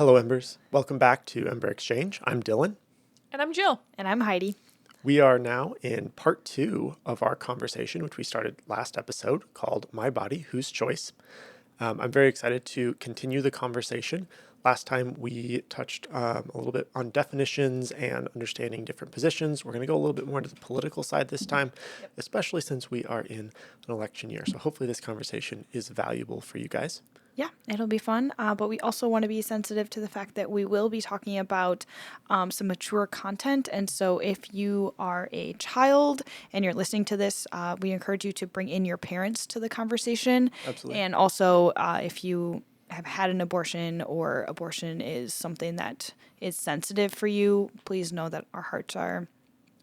Hello, Embers. Welcome back to Ember Exchange. I'm Dylan. And I'm Jill. And I'm Heidi. We are now in part 2 of our conversation, which we started last episode, called My Body, Whose Choice? I'm very excited to continue the conversation. Last time we touched a little bit on definitions and understanding different positions. We're going to go a little bit more into the political side this time, especially since we are in an election year. So hopefully this conversation is valuable for you guys. Yeah, it'll be fun. But we also want to be sensitive to the fact that we will be talking about some mature content. And so if you are a child and you're listening to this, we encourage you to bring in your parents to the conversation. Absolutely. And also, if you have had an abortion or abortion is something that is sensitive for you, please know that our hearts are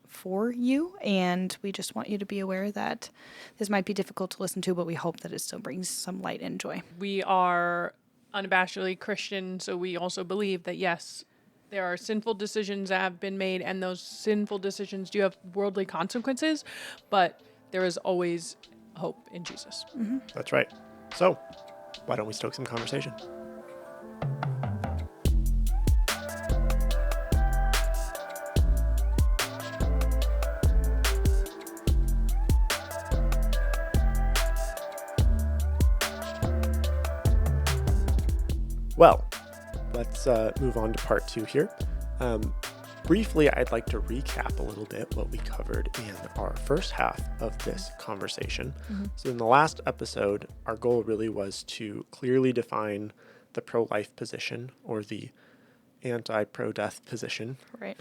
for you, and we just want you to be aware that this might be difficult to listen to, but we hope that it still brings some light and joy. We are unabashedly Christian, so we also believe that, yes, there are sinful decisions that have been made, and those sinful decisions do have worldly consequences, but there is always hope in Jesus. Mm-hmm. That's right. So why don't we stoke some conversation? Well, let's move on to part 2 here. Briefly, I'd like to recap a little bit what we covered in our first half of this conversation. Mm-hmm. So in the last episode, our goal really was to clearly define the pro-life position or the anti-pro-death position Right.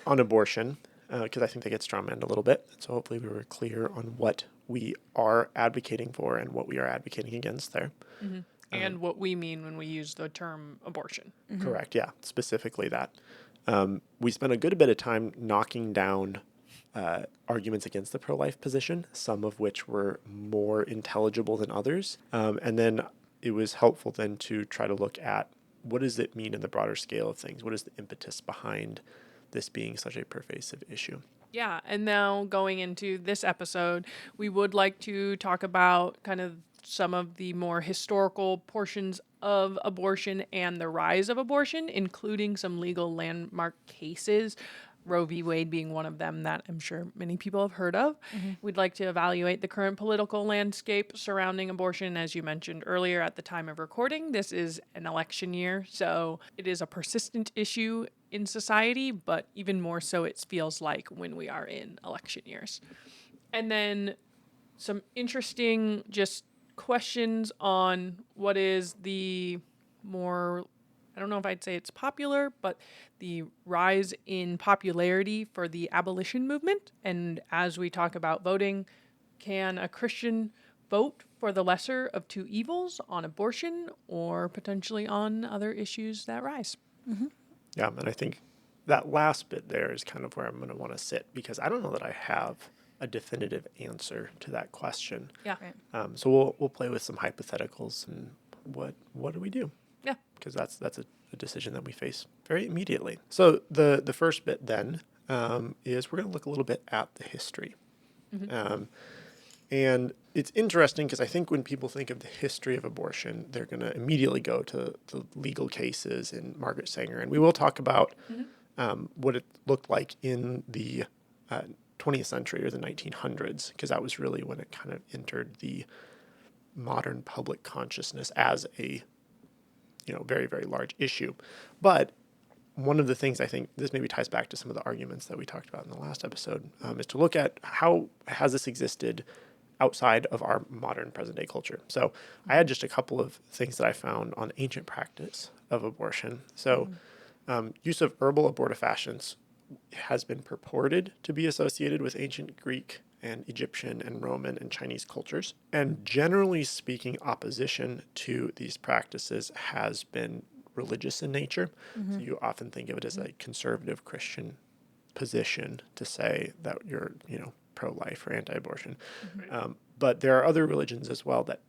on abortion, because I think they get strawmanned a little bit. So hopefully we were clear on what we are advocating for and what we are advocating against there. Mm-hmm. And what we mean when we use the term abortion. Mm-hmm. Correct, yeah, specifically that. We spent a good bit of time knocking down arguments against the pro-life position, some of which were more intelligible than others. And then it was helpful then to try to look at what does it mean in the broader scale of things? What is the impetus behind this being such a pervasive issue? Yeah, and now going into this episode, we would like to talk about kind of some of the more historical portions of abortion and the rise of abortion, including some legal landmark cases, Roe v. Wade being one of them that I'm sure many people have heard of. Mm-hmm. We'd like to evaluate the current political landscape surrounding abortion. As you mentioned earlier at the time of recording, this is an election year, so it is a persistent issue in society, but even more so it feels like when we are in election years. And then some interesting just questions on what is the more, I don't know if I'd say it's popular, but the rise in popularity for the abolition movement. And as we talk about voting, can a Christian vote for the lesser of two evils on abortion or potentially on other issues that rise? Mm-hmm. Yeah, and I think that last bit there is kind of where I'm going to want to sit, because I don't know that I have a definitive answer to that question. Yeah. Right. So we'll play with some hypotheticals and what do we do? Yeah. Because that's a decision that we face very immediately. So the first bit then is we're going to look a little bit at the history. Mm-hmm. And it's interesting because I think when people think of the history of abortion, they're going to immediately go to the legal cases in Margaret Sanger. And we will talk about what it looked like in the 20th century or the 1900s, because that was really when it kind of entered the modern public consciousness as a very, very large issue. But one of the things I think this maybe ties back to some of the arguments that we talked about in the last episode is to look at how has this existed outside of our modern present day culture. So I had just a couple of things that I found on ancient practice of abortion. So use of herbal abortifacients has been purported to be associated with ancient Greek and Egyptian and Roman and Chinese cultures. And generally speaking, opposition to these practices has been religious in nature. Mm-hmm. So you often think of it as a conservative Christian position to say that you're, pro-life or anti-abortion. Mm-hmm. But there are other religions as well that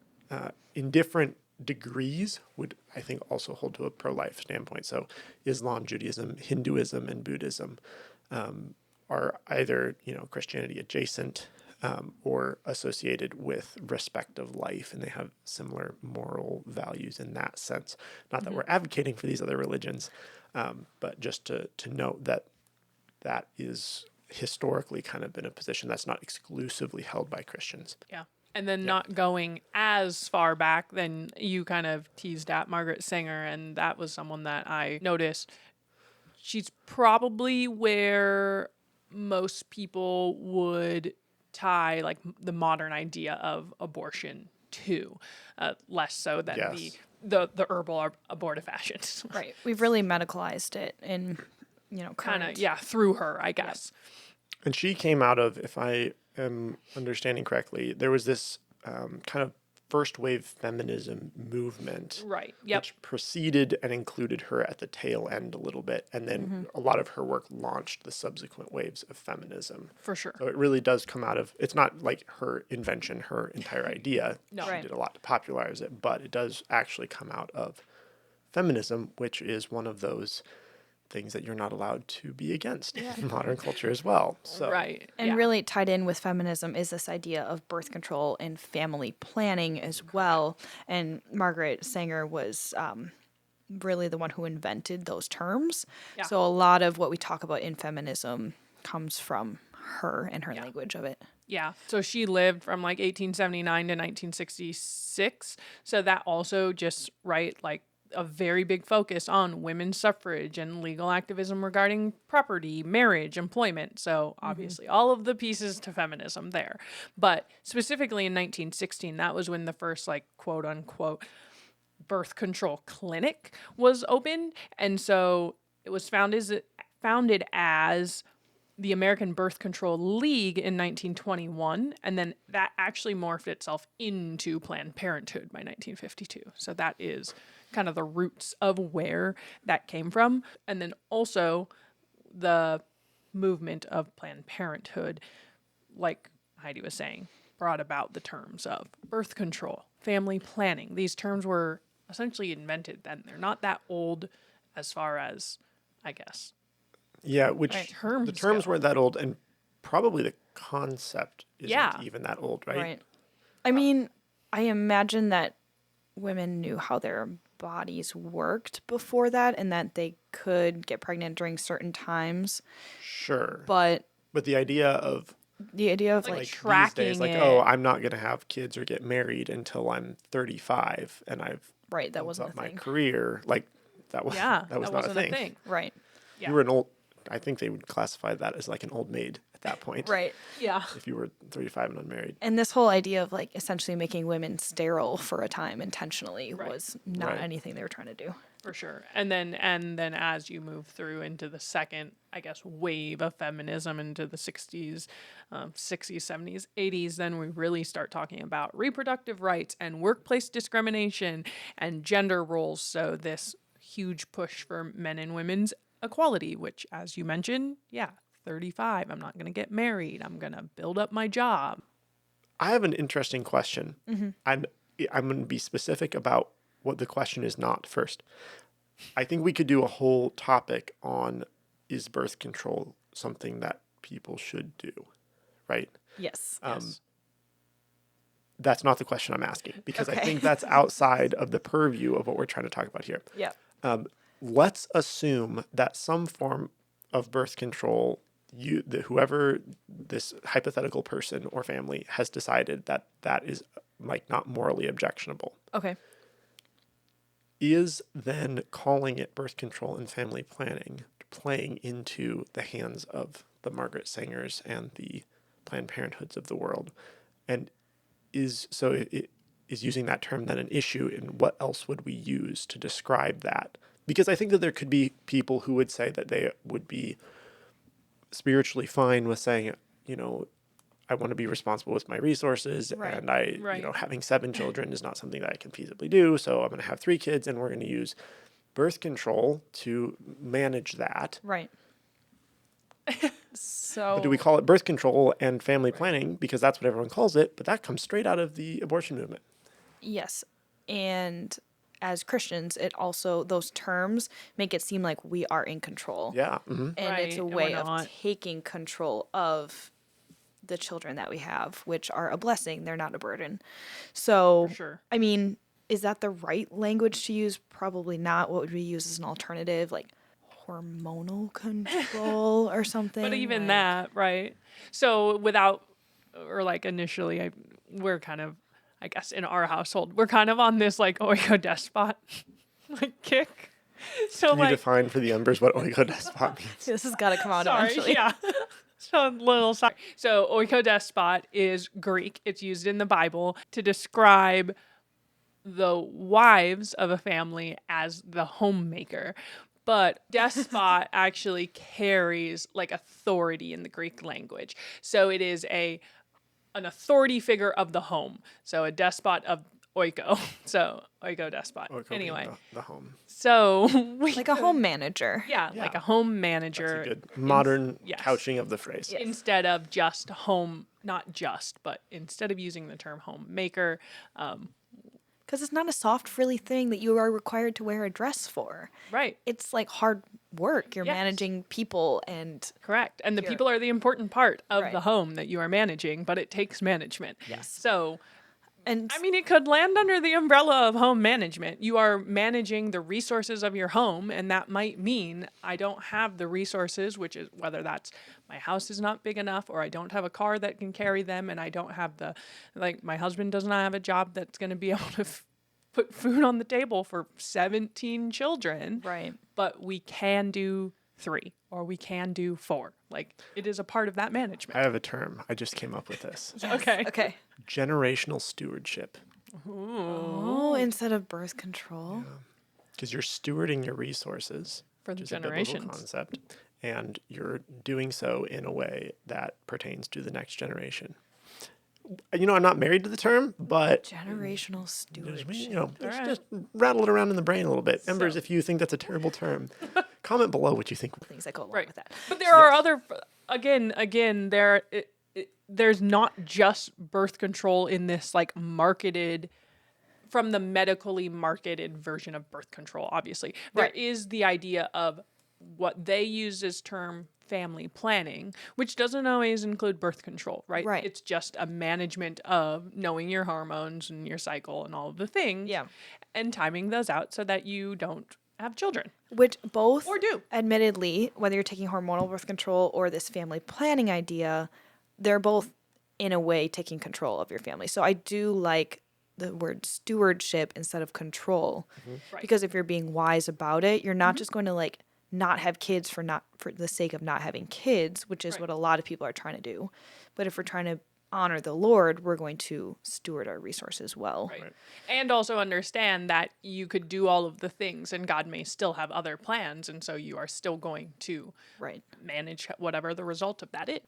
in different degrees would, I think, also hold to a pro-life standpoint. So Islam, Judaism, Hinduism, and Buddhism are either, Christianity adjacent or associated with respect of life, and they have similar moral values in that sense. Not that we're advocating for these other religions, but just to note that that is historically kind of been a position that's not exclusively held by Christians. Yeah. And then not going as far back, then you kind of teased at Margaret Sanger, and that was someone that I noticed. She's probably where most people would tie like the modern idea of abortion to, less so than Yes. the herbal abortive fashions. Right. We've really medicalized it in, Kind of, current. through her, I guess. And she came out of, if I am understanding correctly, there was this kind of first wave feminism movement. Right. Yep. Which preceded and included her at the tail end a little bit. And then a lot of her work launched the subsequent waves of feminism. For sure. So it really does come out of, it's not like her invention, her entire idea. No. She Right. did a lot to popularize it, but it does actually come out of feminism, which is one of those things that you're not allowed to be against in modern culture as well. So Right. And yeah. really tied in with feminism is this idea of birth control and family planning as well. And Margaret Sanger was really the one who invented those terms. Yeah. So a lot of what we talk about in feminism comes from her and her language of it. Yeah. So she lived from like 1879 to 1966. So that also just, right, like a very big focus on women's suffrage and legal activism regarding property, marriage, employment. So obviously all of the pieces to feminism there. But specifically in 1916, that was when the first like quote unquote birth control clinic was opened. And so it was founded as the American Birth Control League in 1921, and then that actually morphed itself into Planned Parenthood by 1952. So that is kind of the roots of where that came from. And then also the movement of Planned Parenthood, like Heidi was saying, brought about the terms of birth control, family planning. These terms were essentially invented then. They're not that old as far as, I guess, yeah, which terms the terms go. weren't that old, and probably the concept isn't Yeah. even that old, right? Right. I mean, I imagine that women knew how their bodies worked before that and that they could get pregnant during certain times. Sure. But the idea of the idea of Like like these tracking days, like, it. oh, I'm not going to have kids or get married until I'm 35 and I've right, that built wasn't up a my thing. career. Like that was Yeah, that was not wasn't a thing. Right. Yeah. You were an old. I think they would classify that as like an old maid at that point. Right. Yeah. If you were 35 and unmarried. And this whole idea of like essentially making women sterile for a time intentionally Right. was not Right. anything they were trying to do. For sure. And then as you move through into the second, I guess, wave of feminism into the 60s, 70s, 80s, then we really start talking about reproductive rights and workplace discrimination and gender roles. So this huge push for men and women's equality, which, as you mentioned, 35, I'm not going to get married. I'm going to build up my job. I have an interesting question. Mm-hmm. I'm going to be specific about what the question is not first. I think we could do a whole topic on, is birth control something that people should do, right? Yes. Yes. That's not the question I'm asking, because I Okay. think that's outside of the purview of what we're trying to talk about here. Yeah. Let's assume that some form of birth control, whoever this hypothetical person or family has decided that is like not morally objectionable, Okay. is then calling it birth control and family planning playing into the hands of the Margaret Sangers and the Planned Parenthoods of the world, and is using that term then an issue, and what else would we use to describe that? Because I think that there could be people who would say that they would be spiritually fine with saying, I want to be responsible with my resources, Right. and Right. having 7 children is not something that I can feasibly do, so I'm going to have 3 kids, and we're going to use birth control to manage that. Right. So But do we call it birth control and family planning because that's what everyone calls it? But that comes straight out of the abortion movement. Yes. And as Christians, it also, those terms make it seem like we are in control. Yeah. Mm-hmm. And Right, it's a and we're way of not. taking control of the children that we have, which are a blessing. They're not a burden. So, For sure. I mean, is that the right language to use? Probably not. What would we use as an alternative? Like hormonal control or something? But even like, that, right? So without, or like initially, we're kind of, I guess in our household, we're kind of on this like oiko despot like kick. So Can you like, define for the Embers what oikodespot means? This has got to come out sorry, eventually. yeah. So little sorry. So oikodespot is Greek. It's used in the Bible to describe the wives of a family as the homemaker. But despot actually carries like authority in the Greek language. So it is an authority figure of the home. So a despot of oiko. So oiko despot. Oiko being Anyway, the home. so we Like a home manager. yeah, Yeah. like a home That's manager. a good modern yes. couching of the phrase. Yeah. Instead of just home, not just, but instead of using the term homemaker, Because it's not a soft, frilly thing that you are required to wear a dress for. right. It's like hard work. You're Yes. managing people and Correct. And the Here. people are the important part of Right. the home that you are managing, but it takes management. Yes. So, and I mean, it could land under the umbrella of home management. You are managing the resources of your home, and that might mean I don't have the resources, which is whether that's my house is not big enough, or I don't have a car that can carry them, and I don't have like, my husband does not have a job that's going to be able to put food on the table for 17 children. right. But we can do 3 or we can do 4. Like, it is a part of that I management. have a term. I just came up with this. Okay. Okay. Generational stewardship. Oh, instead of birth control. Because you're stewarding your resources, For the which is a biblical generations. concept, and you're doing so in a way that pertains to the next generation. You know, I'm not married to the term, but Generational just, stewardship. you know, All right. just rattle it around in the brain a little bit. Embers, So- if you think that's a terrible term, comment below what you think. Things that go along Right. with that. But there are other, again, there's not just birth control in this like marketed, from the medically marketed version of birth control, obviously. There Right. is the idea of what they use as term family planning, which doesn't always include birth control, right? Right. It's just a management of knowing your hormones and your cycle and all of the things. Yeah. And timing those out so that you don't have children. Which both, Or do. admittedly, whether you're taking hormonal birth control or this family planning idea, they're both, in a way, taking control of your family. So I do like the word stewardship instead of control. Right. Because if you're being wise about it, you're not just going to like not have kids for the sake of not having kids, which is Right. what a lot of people are trying to do. But if we're trying to honor the Lord, we're going to steward our resources well. Right. And also understand that you could do all of the things and God may still have other plans. And so you are still going to Right. manage whatever the result of that is.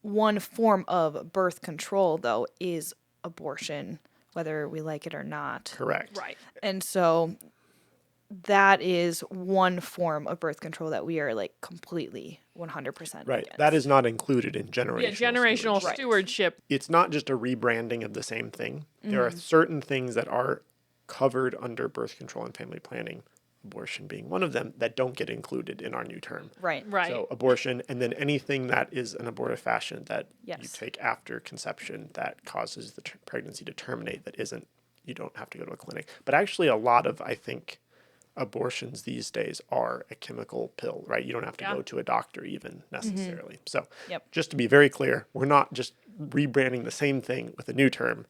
One form of birth control, though, is abortion, whether we like it or not. Correct. Right. And so that is one form of birth control that we are like completely 100% Right. against. That is not included in generational Yeah, generational stewardship. stewardship. It's not just a rebranding of the same thing. There Mm-hmm. are certain things that are covered under birth control and family planning, abortion being one of them, that don't get included in our new term. Right. Right. So abortion, and then anything that is an abortive fashion that you Yes. take after conception that causes the pregnancy to terminate, that isn't, you don't have to go to a clinic. But actually a lot of, I think, abortions these days are a chemical pill, right? You don't have to Yeah. go to a doctor even necessarily. So Yep. just to be very clear, we're not just rebranding the same thing with a new term.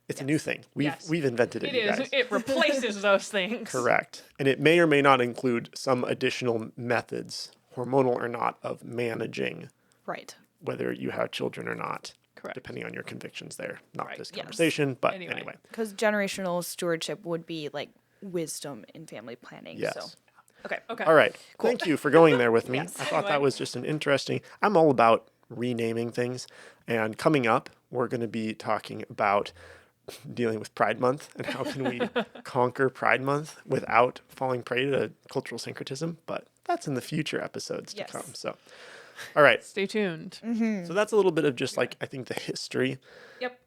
It's a new thing. Yes. We've invented it, It you is. guys. It replaces those things. Correct. And it may or may not include some additional methods, hormonal or not, of managing Right. whether you have children or not. Correct. Depending on your convictions there. Not Right. this Yes. conversation, but Anyway. anyway. Because generational stewardship would be like wisdom in family planning. Yes. So, okay. Okay. All right. Thank you for going there with me. Yes. I thought that Anyway. was just an interesting. I'm all about renaming things. And coming up, we're going to be talking about dealing with Pride Month and how can we conquer Pride Month without falling prey to cultural syncretism. But that's in the future episodes to Yes. come. So, all right. Stay tuned. So that's a little bit of just like, I think, the history Yep.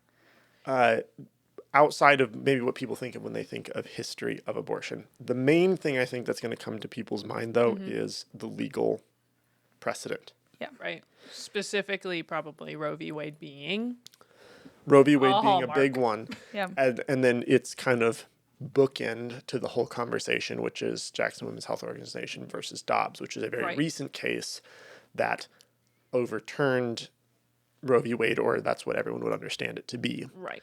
outside of maybe what people think of when they think of history of abortion. The main thing I think that's going to come to people's mind, though, is the legal precedent. Right. Specifically, probably Roe v. Wade being Roe v. Wade a being a hallmark. big one. Yeah. And then it's kind of bookend to the whole conversation, which is Jackson Women's Health Organization versus Dobbs, which is a very Right. recent case that overturned Roe v. Wade, or that's what everyone would understand it to be. Right.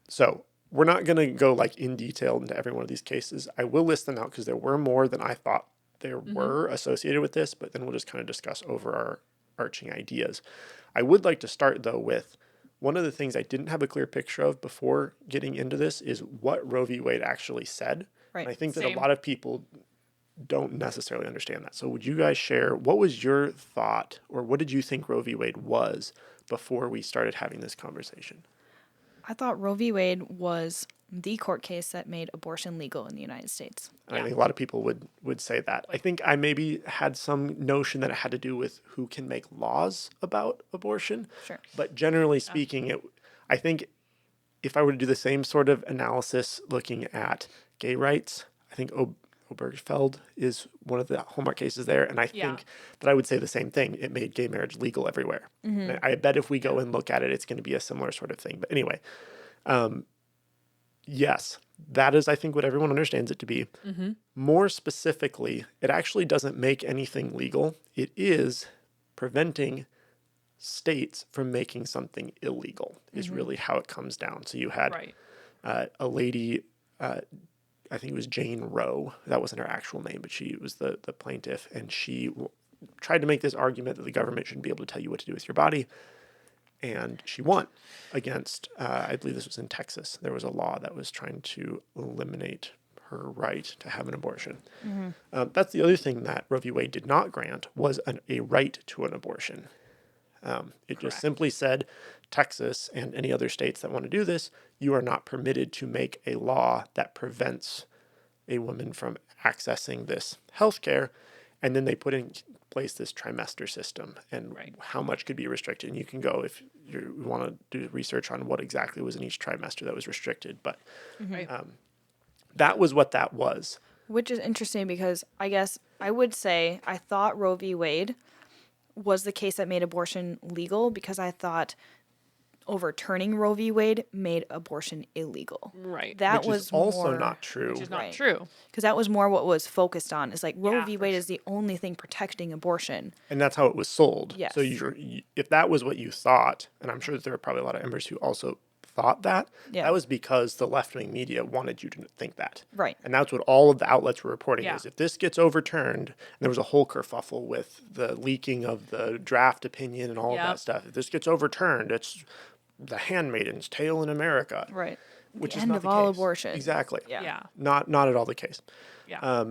So we're not going to go like in detail into every one of these cases. I will list them out because there were more than I thought there were associated with this, but then we'll just kind of discuss over our arching ideas. I would like to start though with one of the things I didn't have a clear picture of before getting into this is what Roe v. Wade actually said. Right. And I think that Same. a lot of people don't necessarily understand that. So would you guys share, what was your thought, or what did you think Roe v. Wade was before we started having this conversation? I thought Roe v. Wade was the court case that made abortion legal in the United States. And I think a lot of people would say that. I think I maybe had some notion that it had to do with who can make laws about abortion. Sure. But generally speaking, I think if I were to do the same sort of analysis looking at gay rights, I think Obergefell is one of the hallmark cases there. And I think that I would say the same thing. It made gay marriage legal everywhere. And I bet if we go and look at it, it's going to be a similar sort of thing. But anyway, yes, that is, I think, what everyone understands it to be. More specifically, it actually doesn't make anything legal. It is preventing states from making something illegal is really how it comes down. So you had Right. a lady, I think it was Jane Roe. That wasn't her actual name, but she was the plaintiff. And she tried to make this argument that the government shouldn't be able to tell you what to do with your body. And she won against, I believe this was in Texas. There was a law that was trying to eliminate her right to have an abortion. That's the other thing that Roe v. Wade did not grant was a right to an abortion. It just simply said, Texas and any other states that want to do this, you are not permitted to make a law that prevents a woman from accessing this health care. And then they put in place this trimester system and how much could be restricted. And you can go if you want to do research on what exactly was in each trimester that was restricted. But that was what that was. Which is interesting because I guess I would say I thought Roe v. Wade was the case that made abortion legal because I thought overturning Roe v. Wade made abortion illegal. Right. That Which was is also more, not true. Which is not Right. true. because that was more what was focused on. Is like Roe Yeah, v. for Wade is the only thing protecting abortion. And that's how it was sold. Yes. So if that was what you thought, and I'm sure that there were probably a lot of Embers who also thought that, Yeah. that was because the left-wing media wanted you to think that. Right. And that's what all of the outlets were reporting Yeah. is if this gets overturned, and there was a whole kerfuffle with the leaking of the draft opinion and all of Yep. that stuff. If this gets overturned, it's the handmaiden's tale in America. Right. Which The is end not of the all case. abortion. Exactly. Yeah. Yeah. Not at all the case. Yeah.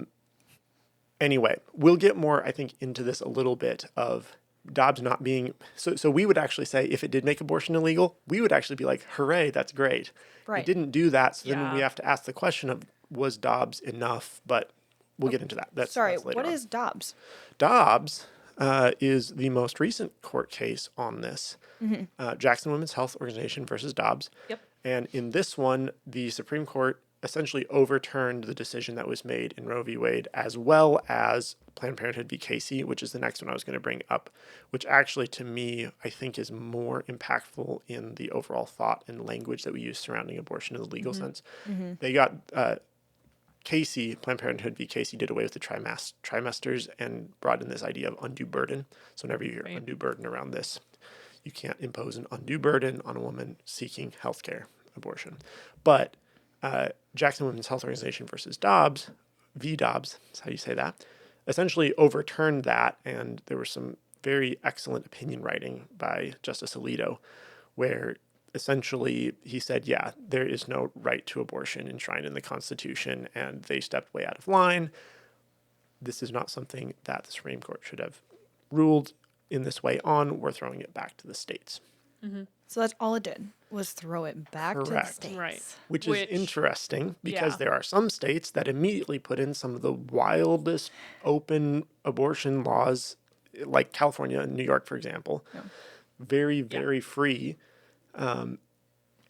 Anyway, we'll get more, I think, into this a little bit of Dobbs not being so we would actually say if it did make abortion illegal, we would actually be like, hooray, that's great. Right. It didn't do that, so then Yeah. we have to ask the question of was Dobbs enough? But we'll get into that. That's Sorry, later what on. is Dobbs? Dobbs is the most recent court case on this. Jackson Women's Health Organization versus Dobbs. Yep. And in this one, the Supreme Court essentially overturned the decision that was made in Roe v. Wade, as well as Planned Parenthood v. Casey, which is the next one I was going to bring up, which actually, to me, I think is more impactful in the overall thought and language that we use surrounding abortion in the legal sense. They got Casey, Planned Parenthood v. Casey, did away with the trimesters and brought in this idea of undue burden. So whenever you hear undue burden around this, you can't impose an undue burden on a woman seeking healthcare abortion. But Jackson Women's Health Organization versus Dobbs, v. Dobbs, that's how you say that, essentially overturned that. And there was some very excellent opinion writing by Justice Alito, where essentially he said, yeah, there is no right to abortion enshrined in the Constitution, and they stepped way out of line. This is not something that the Supreme Court should have ruled in this way on. We're throwing it back to the states. So that's all it did was throw it back to the Correct. states. Right. Which is interesting because yeah. there are some states that immediately put in some of the wildest open abortion laws, like California and New York, for example. Very, very free. And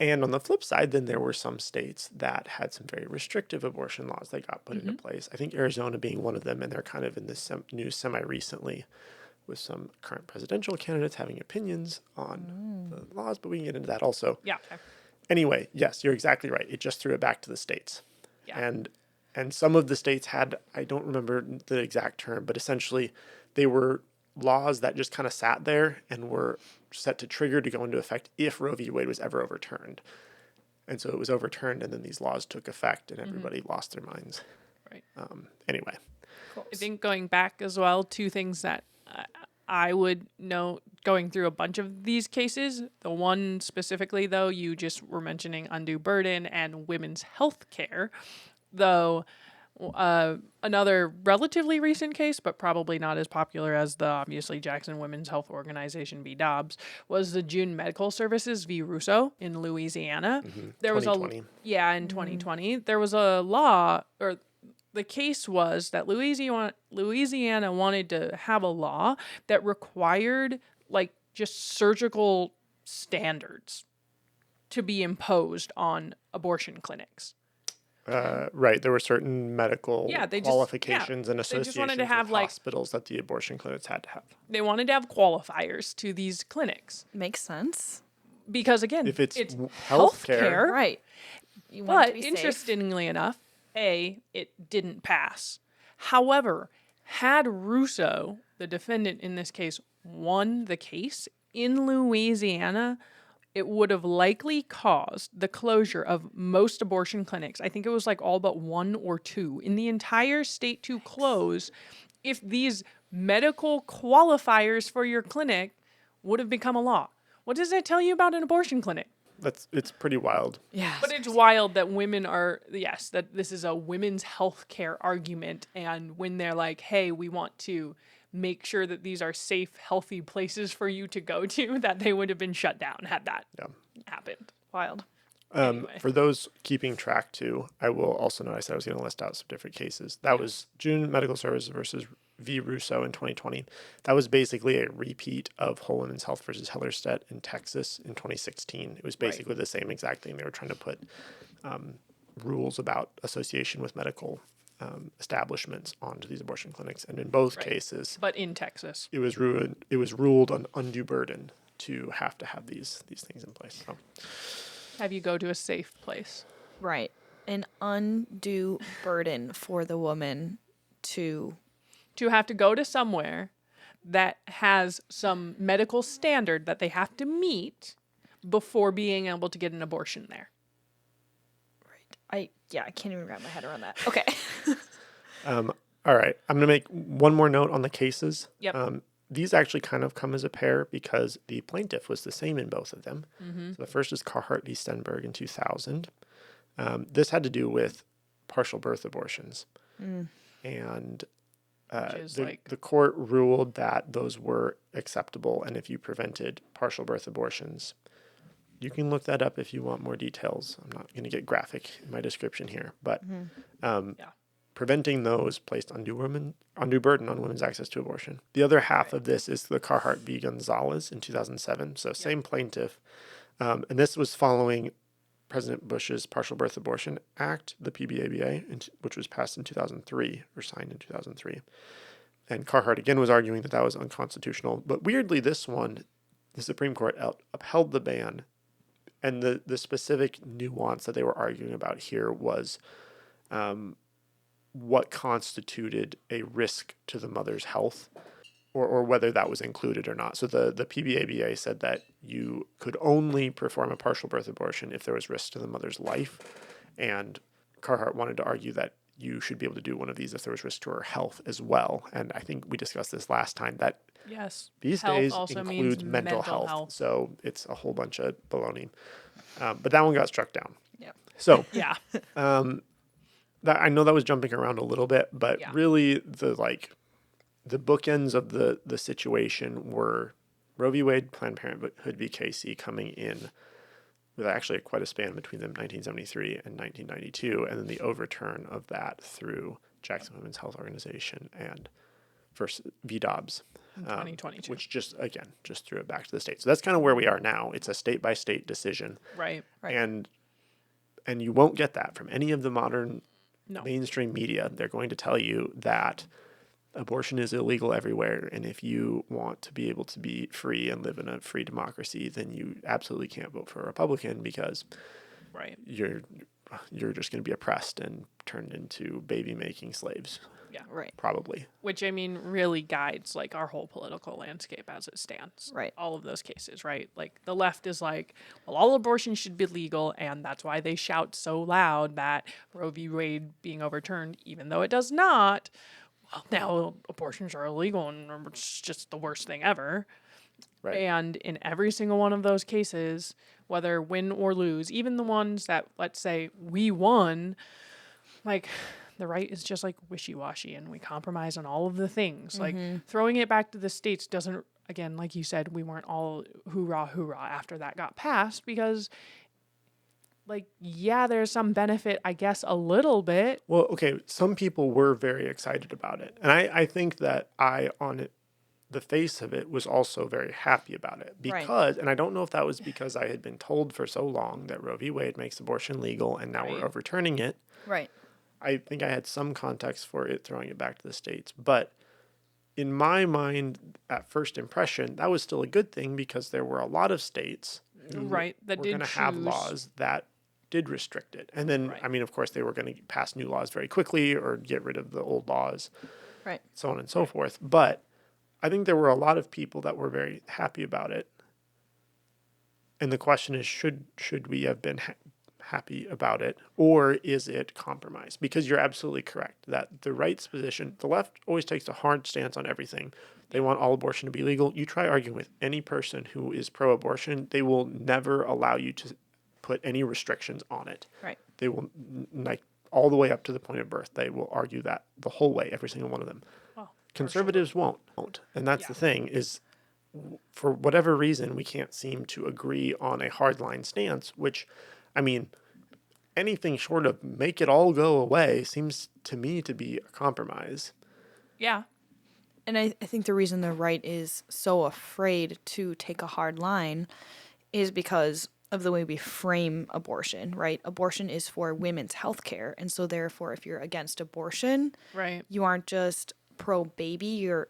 on the flip side, then there were some states that had some very restrictive abortion laws that got put into place. I think Arizona being one of them, and they're kind of in this news semi-recently. with some current presidential candidates having opinions on the laws, but we can get into that also. Yeah. Okay. Anyway, yes, you're exactly right. It just threw it back to the states. Yeah. And some of the states had, I don't remember the exact term, but essentially they were laws that just kind of sat there and were set to trigger to go into effect if Roe v. Wade was ever overturned. And so it was overturned, and then these laws took effect, and everybody lost their minds. Right. Anyway. Cool. I think going back as well, two things that I would note going through a bunch of these cases. The one specifically, though, you just were mentioning undue burden and women's health care, though. Another relatively recent case, but probably not as popular as the obviously Jackson Women's Health Organization v. Dobbs, was the June Medical Services v. Russo in Louisiana. There was 2020. in 2020, there was a law, or the case was that Louisiana wanted to have a law that required like just surgical standards to be imposed on abortion clinics. Right. There were certain medical qualifications and They just associations wanted to have, with like- hospitals that the abortion clinics had to have. They wanted to have qualifiers to these clinics Makes sense. because, again, If it's it's healthcare, healthcare. Right. You want it But to be safe. interestingly enough, it didn't pass. However, had Russo, the defendant in this case, won the case in Louisiana, it would have likely caused the closure of most abortion clinics. I think it was like all but one or two in the entire state to close if these medical qualifiers for your clinic would have become a law. What does that tell you about an abortion clinic? it's pretty wild. Yeah. But it's wild that women are, yes, that this is a women's health care argument. And when they're like, hey, we want to make sure that these are safe, healthy places for you to go to, that they would have been shut down had that happened. Wild. Anyway. For those keeping track too, I will also note I said I was going to list out some different cases. That was June Medical Services versus v. Russo in 2020. That was basically a repeat of Whole Women's Health versus Hellerstedt in Texas in 2016. It was basically the same exact thing. They were trying to put rules about association with medical establishments onto these abortion clinics, and in both cases, But in Texas. it was ruled an undue burden to have these things in place. So. Have you go to a safe place. Right. An undue burden for the woman to. To have to go to somewhere that has some medical standard that they have to meet before being able to get an abortion there. I can't even wrap my head around that. Okay. All right. I'm going to make one more note on the cases. Yep. These actually kind of come as a pair because the plaintiff was the same in both of them. So the first is Carhart v. Stenberg in 2000. This had to do with partial birth abortions. And the court ruled that those were acceptable. And if you prevented partial birth abortions, you can look that up if you want more details. I'm not going to get graphic in my description here. But preventing those placed undue burden on women's access to abortion. The other half of this is the Carhart v. Gonzalez in 2007. So same plaintiff. And this was following President Bush's Partial Birth Abortion Act, the PBABA, which was passed in 2003 or signed in 2003. And Carhart again was arguing that that was unconstitutional. But weirdly, this one, the Supreme Court upheld the ban. And the specific nuance that they were arguing about here was what constituted a risk to the mother's health, or whether that was included or not. So the PBABA said that you could only perform a partial birth abortion if there was risk to the mother's life. And Carhart wanted to argue that you should be able to do one of these if there was risk to her health as well. And I think we discussed this last time that these Health days also includes means mental mental health. health. So it's a whole bunch of baloney. But that one got struck down. Yeah. So Yeah. I know that was jumping around a little bit, but really the bookends of the situation were Roe v. Wade, Planned Parenthood v. Casey coming in with actually quite a span between them, 1973 and 1992, and then the overturn of that through Jackson Women's Health Organization and first v. Dobbs, 2022. which just threw it back to the state. So that's kind of where we are now. It's a state-by-state decision. Right. And you won't get that from any of the modern No. mainstream media. They're going to tell you that abortion is illegal everywhere, and if you want to be able to be free and live in a free democracy, then you absolutely can't vote for a Republican because Right. you're just going to be oppressed and turned into baby-making slaves, Yeah. Right. probably. Which, I mean, really guides like our whole political landscape as it stands. Right. All of those cases, right? Like the left is like, well, all abortion should be legal, and that's why they shout so loud that Roe v. Wade being overturned, even though it does not. Well, now abortions are illegal, and it's just the worst thing ever. Right. And in every single one of those cases, whether win or lose, even the ones that, let's say, we won, like, the right is just like wishy-washy, and we compromise on all of the things. Like, throwing it back to the states doesn't, again, like you said, we weren't all hoorah, hoorah after that got passed, because, like, yeah, there's some benefit, I guess, a little bit. Well, okay, some people were very excited about it. And I think that the face of it, was also very happy about it. Because, and I don't know if that was because I had been told for so long that Roe v. Wade makes abortion legal and now we're Right. overturning it. Right. I think I had some context for it throwing it back to the states. But in my mind, at first impression, that was still a good thing because there were a lot of states who Right, that were did going to have choose- laws that did restrict it. And then, Right. I mean, of course, they were going to pass new laws very quickly or get rid of the old laws, Right. so on and so forth. But I think there were a lot of people that were very happy about it. And the question is, should we have been happy about it, or is it compromise? Because you're absolutely correct that the right's position, the left always takes a hard stance on everything. They want all abortion to be legal. You try arguing with any person who is pro-abortion, they will never allow you to put any restrictions on it. Right. They will, like, all the way up to the point of birth. They will argue that the whole way, every single one of them. Well, Conservatives won't. And that's the thing is, for whatever reason, we can't seem to agree on a hardline stance, which, I mean, anything short of make it all go away seems to me to be a compromise. Yeah. And I think the reason the right is so afraid to take a hard line is because of the way we frame abortion, right? Abortion is for women's health care. And so therefore, if you're against abortion, Right. you aren't just pro-baby, you're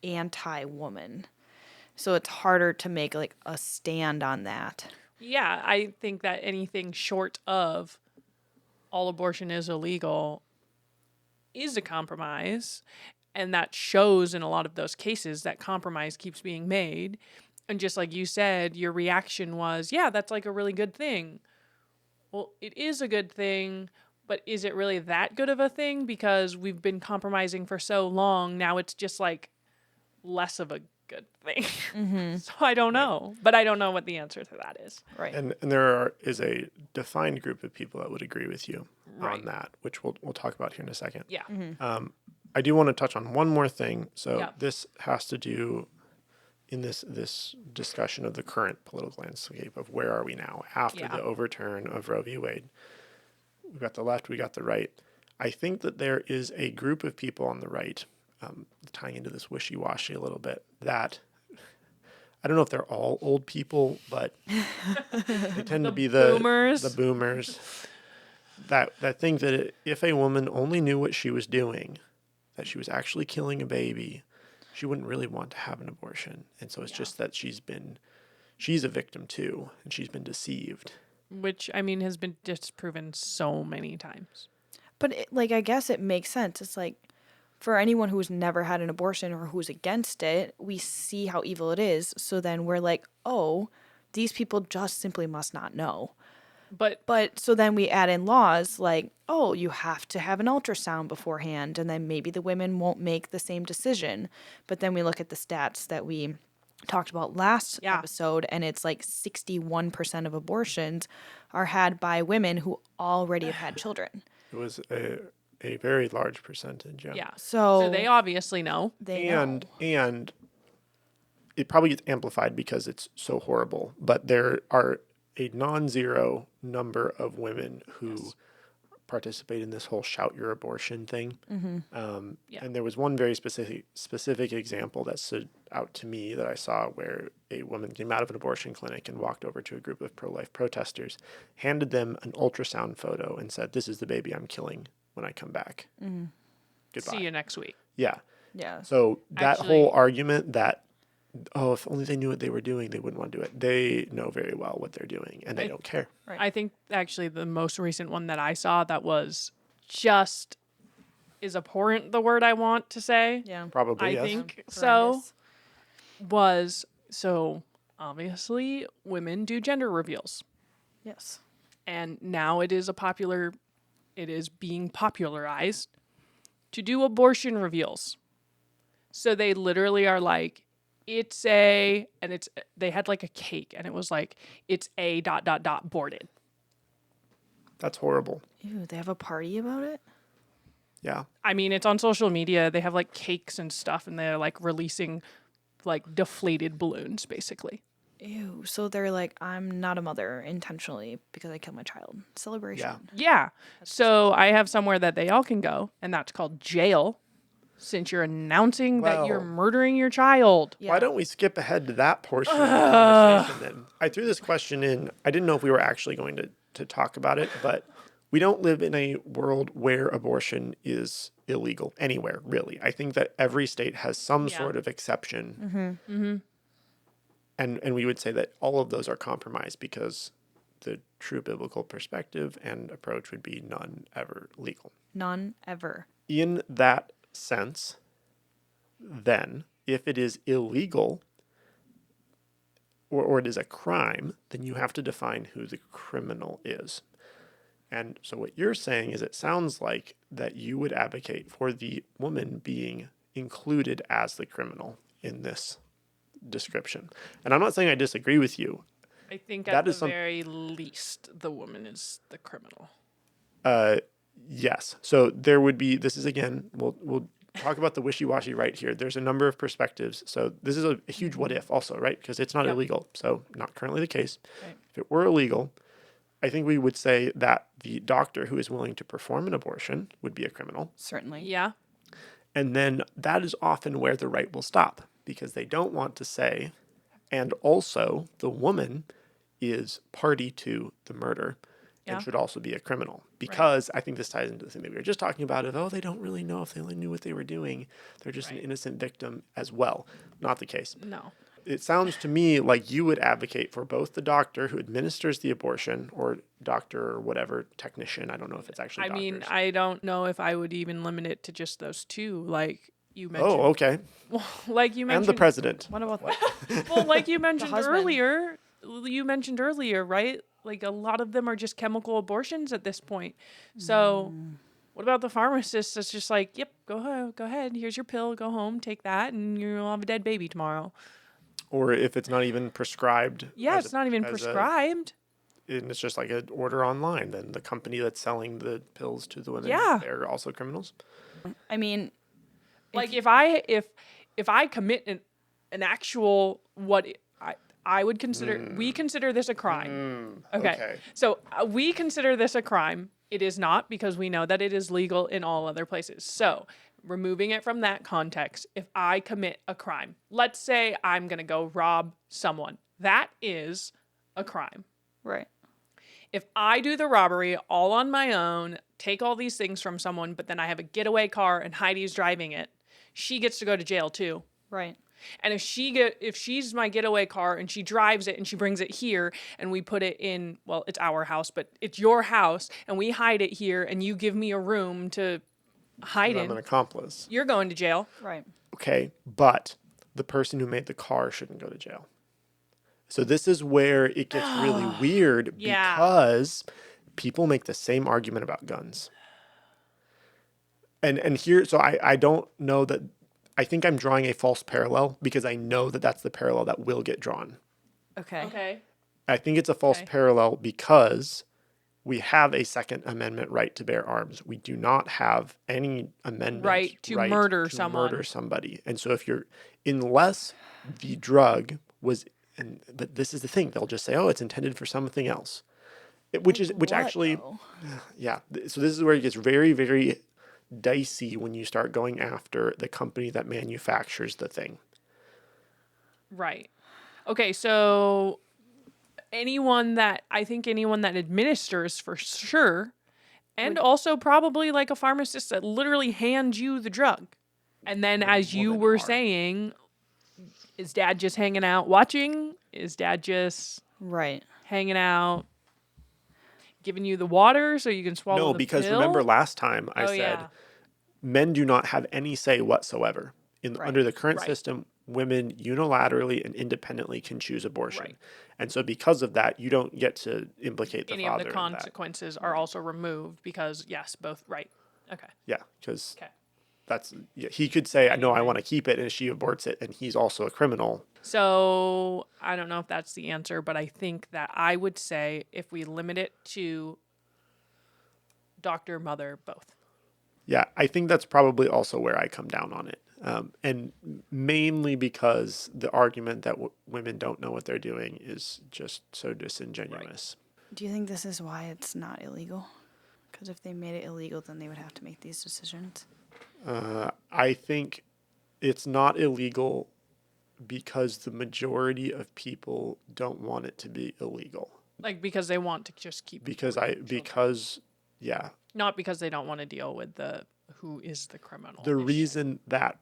anti-woman. So it's harder to make like a stand on that. Yeah, I think that anything short of all abortion is illegal is a compromise. And that shows in a lot of those cases that compromise keeps being made. And just like you said, your reaction was, yeah, that's like a really good thing. Well, it is a good thing, but is it really that good of a thing? Because we've been compromising for so long. Now it's just like less of a good thing. So I don't know. But I don't know what the answer to that is. Right. And there is a defined group of people that would agree with you Right. on that, which we'll talk about here in a second. Yeah. I do want to touch on one more thing. So Yeah. this has to do in this discussion of the current political landscape of where are we now after Yeah. the overturn of Roe v. Wade. We got the left, we got the right. I think that there is a group of people on the right, tying into this wishy-washy a little bit, that I don't know if they're all old people, but they tend to be boomers. the boomers that think that if a woman only knew what she was doing, that she was actually killing a baby, she wouldn't really want to have an abortion. And so it's just that she's a victim too, and she's been deceived. Which, I mean, has been disproven so many times. But I guess it makes sense. It's like for anyone who's never had an abortion or who's against it, we see how evil it is. So then we're like, oh, these people just simply must not know. But so then we add in laws like, oh, you have to have an ultrasound beforehand, and then maybe the women won't make the same decision. But then we look at the stats that we talked about last episode, and it's like 61% of abortions are had by women who already have had children. It was a very large percentage. Yeah. So they obviously know. And it probably gets amplified because it's so horrible, but there are a non-zero number of women who participate in this whole shout your abortion thing. And there was one very specific example that stood out to me that I saw where a woman came out of an abortion clinic and walked over to a group of pro-life protesters, handed them an ultrasound photo and said, "This is the baby I'm killing when I come back." goodbye. See you next week. Yeah. Yeah. So that Actually- whole argument that, oh, if only they knew what they were doing, they wouldn't want to do it. They know very well what they're doing, and they don't care. Right. I think actually the most recent one that I saw that was just is abhorrent, the word I want to say. Yeah. Probably, I yes. think so. Horrendous. Was so obviously women do gender reveals. Yes. And now it is being popularized to do abortion reveals. So they literally are like, they had like a cake and it was like, it's a ... boarded. That's horrible. Ew, they have a party about it? Yeah. I mean, it's on social media. They have like cakes and stuff and they're like releasing like deflated balloons basically. Ew. So they're like, I'm not a mother intentionally because I killed my child. Celebration. Yeah. So I have somewhere that they all can go, and that's called jail, since you're announcing that you're Well- murdering your child. Yeah. Why don't we skip ahead to that portion of the conversation then? I threw this question in. I didn't know if we were actually going to talk about it, but we don't live in a world where abortion is illegal anywhere, really. I think that every state has some Yeah. sort of exception. And we would say that all of those are compromised because the true biblical perspective and approach would be none ever legal. None ever. In that sense, then, if it is illegal or it is a crime, then you have to define who the criminal is. And so what you're saying is it sounds like that you would advocate for the woman being included as the criminal in this description. And I'm not saying I disagree with you. I think That at the is some- very least, the woman is the criminal. Yes. So there would be, this is again, we'll talk about the wishy-washy right here. There's a number of perspectives. So this is a huge what if also, right? Because it's not Yep. illegal. So not currently the case. Right. If it were illegal, I think we would say that the doctor who is willing to perform an abortion would be a criminal. Certainly. Yeah. And then that is often where the right will stop because they don't want to say, and also the woman is party to the murder Yeah. and should also be a criminal. Because I think this ties into the thing that we were just talking about of, oh, they don't really know if they only knew what they were doing. They're just an Right. innocent victim as well. Not the case. No. It sounds to me like you would advocate for both the doctor who administers the abortion or doctor or whatever technician. I don't know if it's actually I doctors. mean, I don't know if I would even limit it to just those two, like you mentioned. Oh, okay. Like you And mentioned. the president. What about Well, like you mentioned husband. earlier. You mentioned earlier, right? Like a lot of them are just chemical abortions at this point. So, what about the pharmacist that's just like, "Yep, go ahead. Here's your pill. Go home, take that, and you'll have a dead baby tomorrow." Or if it's not even prescribed. Yeah, as it's a- not even as a- prescribed. and it's just like an order online, then the company that's selling the pills to the women, Yeah. they're also criminals. I mean, Like if I commit an actual I would consider we consider this a crime. Okay. So we consider this a crime. It is not because we know that it is legal in all other places. So removing it from that context, if I commit a crime, let's say I'm going to go rob someone, that is a crime. right. If I do the robbery all on my own, take all these things from someone, but then I have a getaway car and Heidi's driving it, she gets to go to jail too. Right. And if she's my getaway car and she drives it and she brings it here and we put it in, well, it's our house, but it's your house and we hide it here and you give me a room to hide I'm an in, accomplice. you're going to jail. Right. Okay, but the person who made the car shouldn't go to jail. So this is where it gets really weird Yeah. because people make the same argument about guns. And here, so I don't know that, I think I'm drawing a false parallel because I know that that's the parallel that will get drawn. Okay. Okay. I think it's a false Okay. parallel because we have a Second Amendment right to bear arms. We do not have any amendment Right to murder to someone. murder somebody. And so if you're, unless the drug was, but this is the thing, they'll just say, oh, it's intended for something else, which What, actually, though? yeah. So this is where it gets very, very dicey when you start going after the company that manufactures the thing. Right. Okay, so anyone that administers for sure, And also probably like a pharmacist that literally hands you the drug. And then as you women were are. saying, is dad just hanging out watching? Is dad just Right. hanging out giving you the water so you can swallow No, the because pill? remember last time I Oh, said yeah. men do not have any say whatsoever. Right. Under the current Right. system, women unilaterally and independently can choose abortion. Right. And so because of that, you don't get to implicate the Any of father the in that. consequences are also removed because, yes, both, right. Okay. Yeah, because Okay. he could say, "I know I Anyway. want to keep it," and she aborts it, and he's also a criminal. So I don't know if that's the answer, but I think that I would say if we limit it to doctor, mother, both. Yeah, I think that's probably also where I come down on it. And mainly because the argument that women don't know what they're doing is just so disingenuous. Do you think this is why it's not illegal? Because if they made it illegal, then they would have to make these decisions. I think it's not illegal because the majority of people don't want it to be illegal. Like because they want to just keep Yeah, not because they don't want to deal with the who is the criminal. the issue. reason that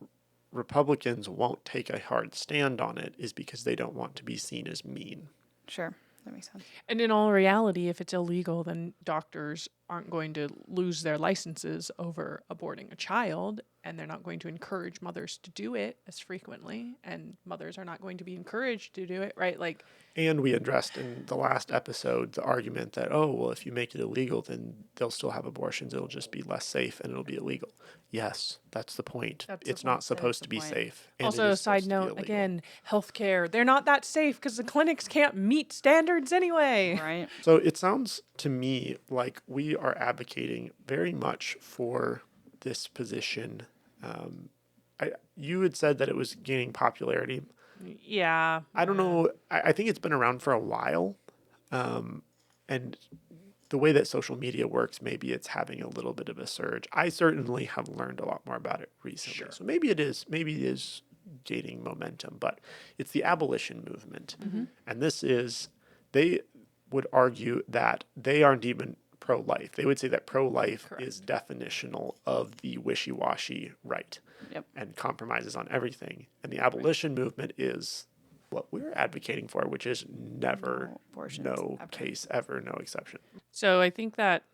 Republicans won't take a hard stand on it is because they don't want to be seen as mean. Sure, that makes sense. And in all reality, if it's illegal, then doctors aren't going to lose their licenses over aborting a child, and they're not going to encourage mothers to do it as frequently, and mothers are not going to be encouraged to do it, right? Like, And we addressed in the last episode the argument that, oh, well, if you make it illegal, then they'll still have abortions. It'll just be less safe and it'll be illegal. Yes, that's the point. That's the It's not point. supposed the to be point. safe. and it also, a is side supposed to be note, illegal. again, healthcare, they're not that safe because the clinics can't meet standards anyway. Right. So it sounds to me like we are advocating very much for this position. You had said that it was gaining popularity. Yeah. I don't know. I think it's been around for a while. And the way that social media works, maybe it's having a little bit of a surge. I certainly have learned a lot more about it recently. Sure. So maybe it is gaining momentum, but it's the abolition movement. And they would argue that they aren't even pro-life. They would say that pro-life is definitional of the wishy-washy right. Yep. And compromises on everything. And the abolition movement is what we're advocating for, which is never, No abortions, no ever. case ever, no exception. So I think that,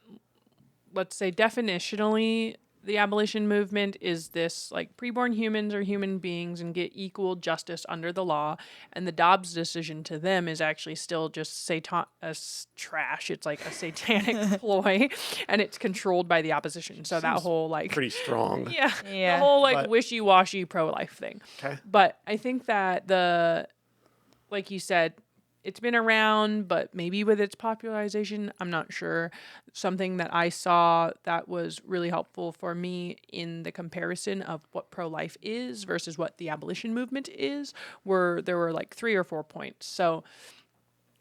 let's say definitionally, the abolition movement is this like preborn humans are human beings and get equal justice under the law. And the Dobbs decision to them is actually still just trash. It's like a satanic ploy, and it's controlled by the opposition. So that whole like Pretty strong. yeah, Yeah. the whole like But- wishy-washy pro-life thing. Okay. But I think that like you said, it's been around, but maybe with its popularization, I'm not sure. Something that I saw that was really helpful for me in the comparison of what pro-life is versus what the abolition movement is, there were like 3 or 4 points. So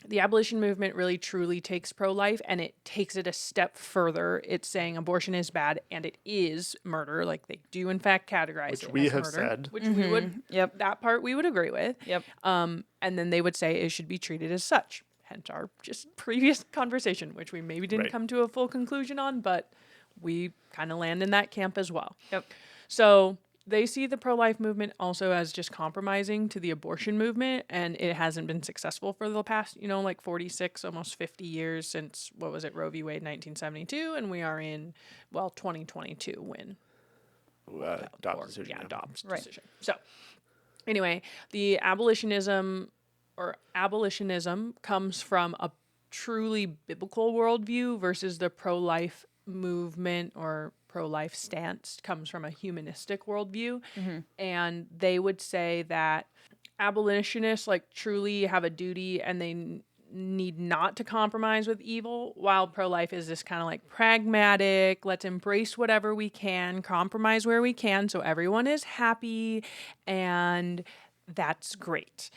the abolition movement really truly takes pro-life and it takes it a step further. It's saying abortion is bad and it is murder. Like they do in fact categorize Which it we as have murder, said. which we would, Yep. that part we would agree with. Yep. And then they would say it should be treated as such. Hence our just previous conversation, which we maybe didn't Right. come to a full conclusion on, but we kind of land in that camp as well. Yep. So they see the pro-life movement also as just compromising to the abortion movement, and it hasn't been successful for the past, like 46, almost 50 years since, what was it, Roe v. Wade 1972, and we are in, 2022 when Dobbs decision. yeah. Dobbs Right. decision. So anyway, the abolitionism comes from a truly biblical worldview versus the pro-life movement or pro-life stance comes from a humanistic worldview. And they would say that abolitionists like truly have a duty and they need not to compromise with evil, while pro-life is this kind of like pragmatic, let's embrace whatever we can, compromise where we can so everyone is happy, and that's great.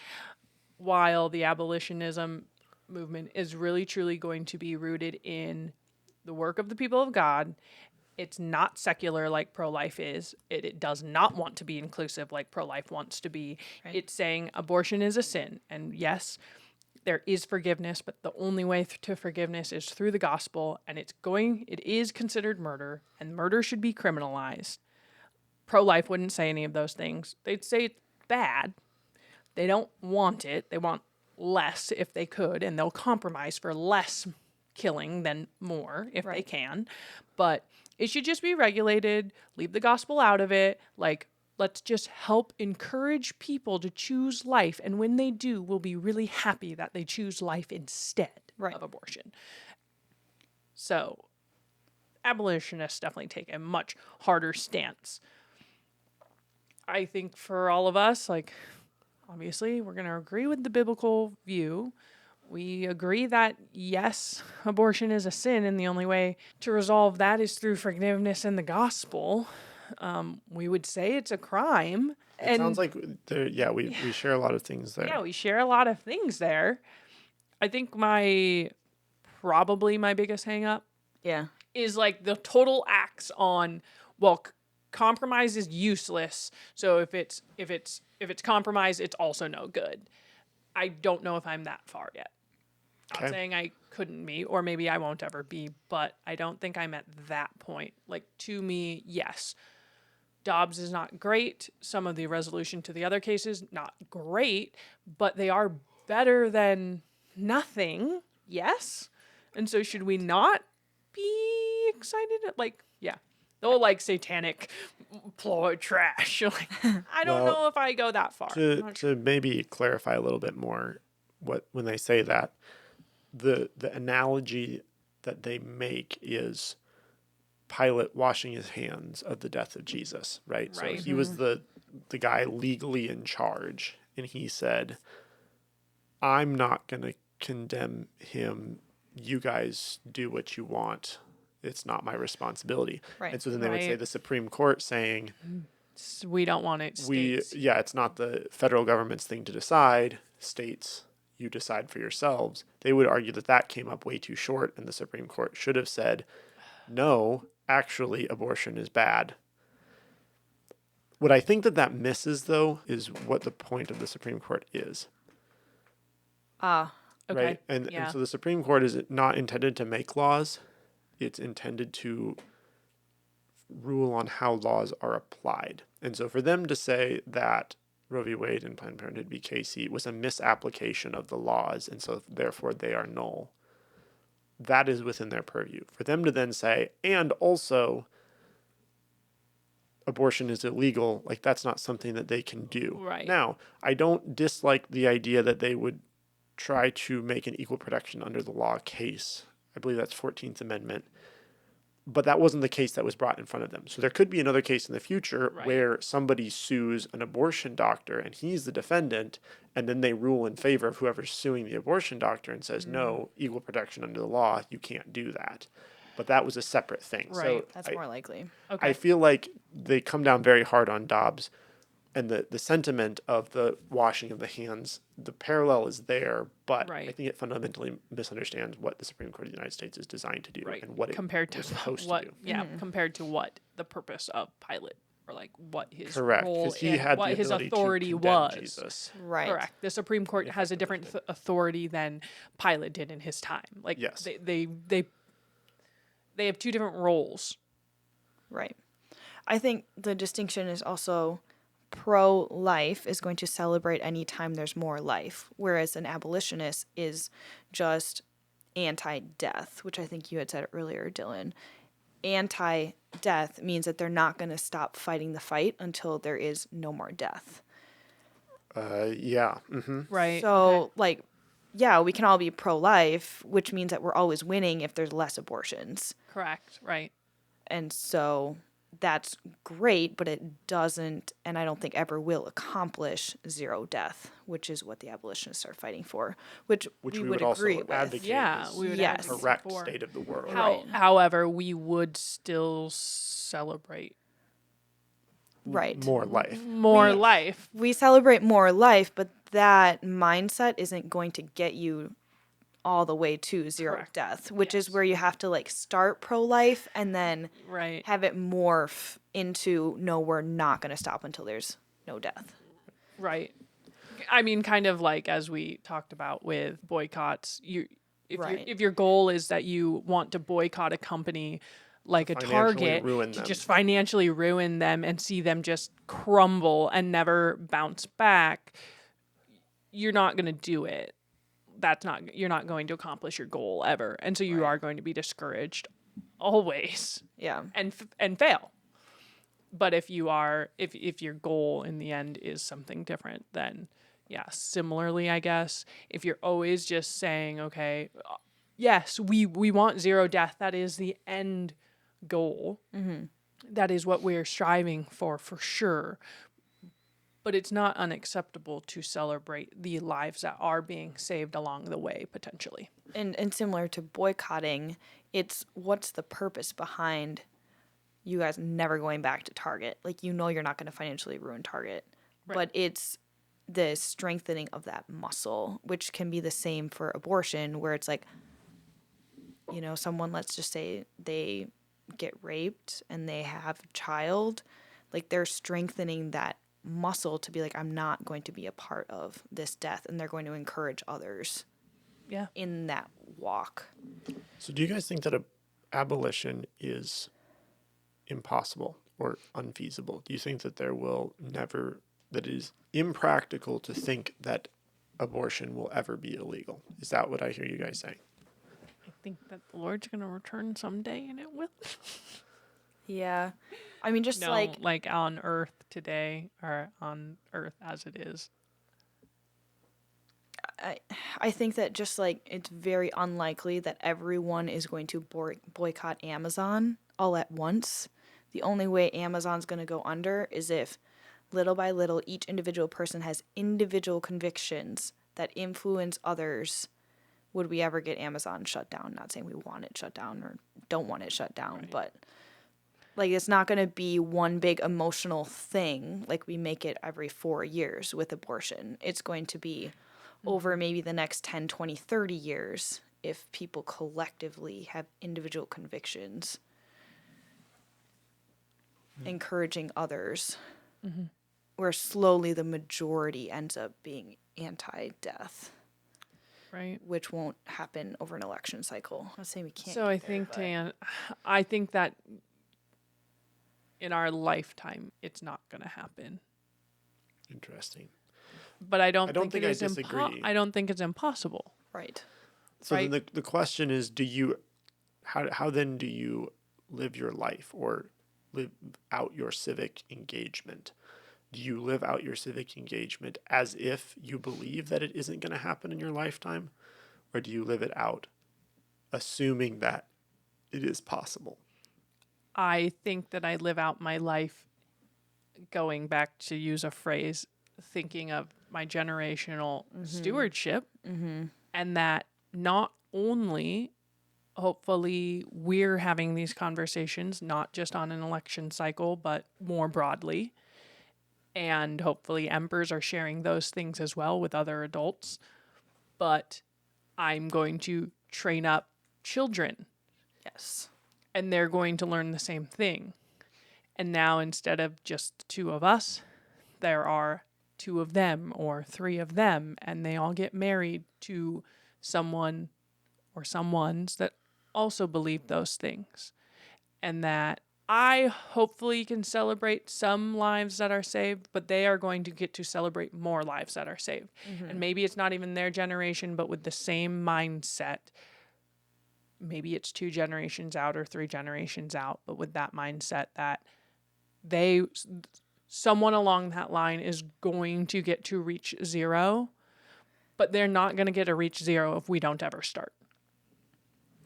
While the abolitionism movement is really truly going to be rooted in the work of the people of God. It's not secular like pro-life is. It does not want to be inclusive like pro-life wants to be. Right. It's saying abortion is a sin. And yes, there is forgiveness, but the only way to forgiveness is through the gospel, and it is considered murder, and murder should be criminalized. Pro-life wouldn't say any of those things. They'd say it's bad. They don't want it. They want less if they could, and they'll compromise for less killing than more if they can. But it should just be regulated, leave the gospel out of it. Like, let's just help encourage people to choose life. And when they do, we'll be really happy that they choose life instead of abortion. So abolitionists definitely take a much harder stance. I think for all of us, like, obviously, we're going to agree with the biblical view. We agree that, yes, abortion is a sin, and the only way to resolve that is through forgiveness in the gospel. We would say it's a crime. It sounds like, we share a lot of things there. Yeah, we share a lot of things there. I think probably my biggest hang up is like the total axe on, well, compromise is useless. So if it's compromise, it's also no good. I don't know if I'm that far yet. Not saying I couldn't be, or maybe I won't ever be, but I don't think I'm at that point. Like, to me, yes, Dobbs is not great. Some of the resolution to the other cases, not great, but they are better than nothing. Yes. And so should we not be excited? Like, yeah. The whole, like, satanic ploy trash. Like, I don't know if I go that far. To maybe clarify a little bit more, when they say that, the analogy that they make is Pilate washing his hands of the death of Jesus, right? So he was the guy legally in charge, and he said, I'm not going to condemn him. You guys do what you want. It's not my responsibility. Right. And so then they would say the Supreme Court saying, we don't want it. States. It's not the federal government's thing to decide. States, you decide for yourselves. They would argue that came up way too short, and the Supreme Court should have said, no, actually, abortion is bad. What I think that misses, though, is what the point of the Supreme Court is. Okay. Right? And so the Supreme Court is not intended to make laws. It's intended to rule on how laws are applied. And so for them to say that Roe v. Wade and Planned Parenthood v. Casey was a misapplication of the laws, and so therefore they are null, that is within their purview. For them to then say, and also abortion is illegal, like, that's not something that they can do. Right. Now, I don't dislike the idea that they would try to make an equal protection under the law case. I believe that's 14th Amendment. But that wasn't the case that was brought in front of them. So there could be another case in the future where somebody sues an abortion doctor and he's the defendant, and then they rule in favor of whoever's suing the abortion doctor and says, no, equal protection under the law, you can't do that. But that was a separate thing. Right. So That's more likely. I feel like they come down very hard on Dobbs, and the sentiment of the washing of the hands, the parallel is there, but I think it fundamentally misunderstands what the Supreme Court of the United States is designed to do and what compared it was supposed to do. Yeah, compared to what the purpose of Pilate, or like what his Correct, role he had what the his ability authority to condemn was. Jesus. Right. Correct. The Supreme Court has a different authority than Pilate did in his time. Like, they have two different roles. Right. I think the distinction is also pro-life is going to celebrate any time there's more life, whereas an abolitionist is just anti-death, which I think you had said earlier, Dylan. Anti-death means that they're not going to stop fighting the fight until there is no more death. Yeah. Mm-hmm. Right. So, we can all be pro-life, which means that we're always winning if there's less abortions. Correct. Right. And so that's great, but it doesn't, and I don't think ever will, accomplish zero death, which is what the abolitionists are fighting for, which we would agree with. Advocate we would advocate the correct for. state of the world. However, we would still celebrate More life. more life. We celebrate more life, but that mindset isn't going to get you all the way to zero death, which is where you have to start pro-life and then have it morph into, no, we're not going to stop until there's no death. Right. I mean, kind of like as we talked about with boycotts, Right. if your goal is that you want to boycott a company like a Financially Target ruin to them. just financially ruin them and see them just crumble and never bounce back, you're not going to do it. You're not going to accomplish your goal ever. And so you Right. are going to be discouraged always Yeah. and fail. But if your goal in the end is something different, then yeah, similarly, I guess, if you're always just saying, okay, yes, we want zero death, that is the end goal. That is what we're striving for sure. But it's not unacceptable to celebrate the lives that are being saved along the way, potentially. And similar to boycotting, it's what's the purpose behind you guys never going back to Target? Like, you're not going to financially ruin Target. Right. But it's the strengthening of that muscle, which can be the same for abortion, where it's like, someone, let's just say they get raped and they have a child, like they're strengthening that muscle to be like, I'm not going to be a part of this death, and they're going to encourage others in that walk. So do you guys think that abolition is impossible or unfeasible? Do you think that that it is impractical to think that abortion will ever be illegal? Is that what I hear you guys saying? I think that the Lord's going to return someday and it will. Yeah. I mean, just like on earth today, or on earth as it is. I think that just like it's very unlikely that everyone is going to boycott Amazon all at once. The only way Amazon's going to go under is if little by little each individual person has individual convictions that influence others. Would we ever get Amazon shut down? Not saying we want it shut down or don't want it shut down, Right. but like it's not going to be one big emotional thing like we make it every 4 years with abortion. It's going to be over maybe the next 10, 20, 30 years if people collectively have individual convictions, encouraging others, where slowly the majority ends up being anti-death. Right. Which won't happen over an election cycle. I'm not saying we can't. So I think, Dan, I think that in our lifetime, it's not going to happen. Interesting. But I don't think I disagree. I don't think it's impossible. Right. So Right. then the question is, how then do you live your life or live out your civic engagement? Do you live out your civic engagement as if you believe that it isn't going to happen in your lifetime? Or do you live it out assuming that it is possible? I think that I live out my life going back to use a phrase, thinking of my generational stewardship, and that not only hopefully we're having these conversations, not just on an election cycle, but more broadly. And hopefully Embers are sharing those things as well with other adults. But I'm going to train up children, Yes. and they're going to learn the same thing. And now instead of just two of us, there are two of them or three of them, and they all get married to someone or someones that also believe those things. And that I hopefully can celebrate some lives that are saved, but they are going to get to celebrate more lives that are saved. And maybe it's not even their generation, but with the same mindset. Maybe it's 2 generations out or 3 generations out, but with that mindset that someone along that line is going to get to reach zero, but they're not going to get to reach zero if we don't ever start.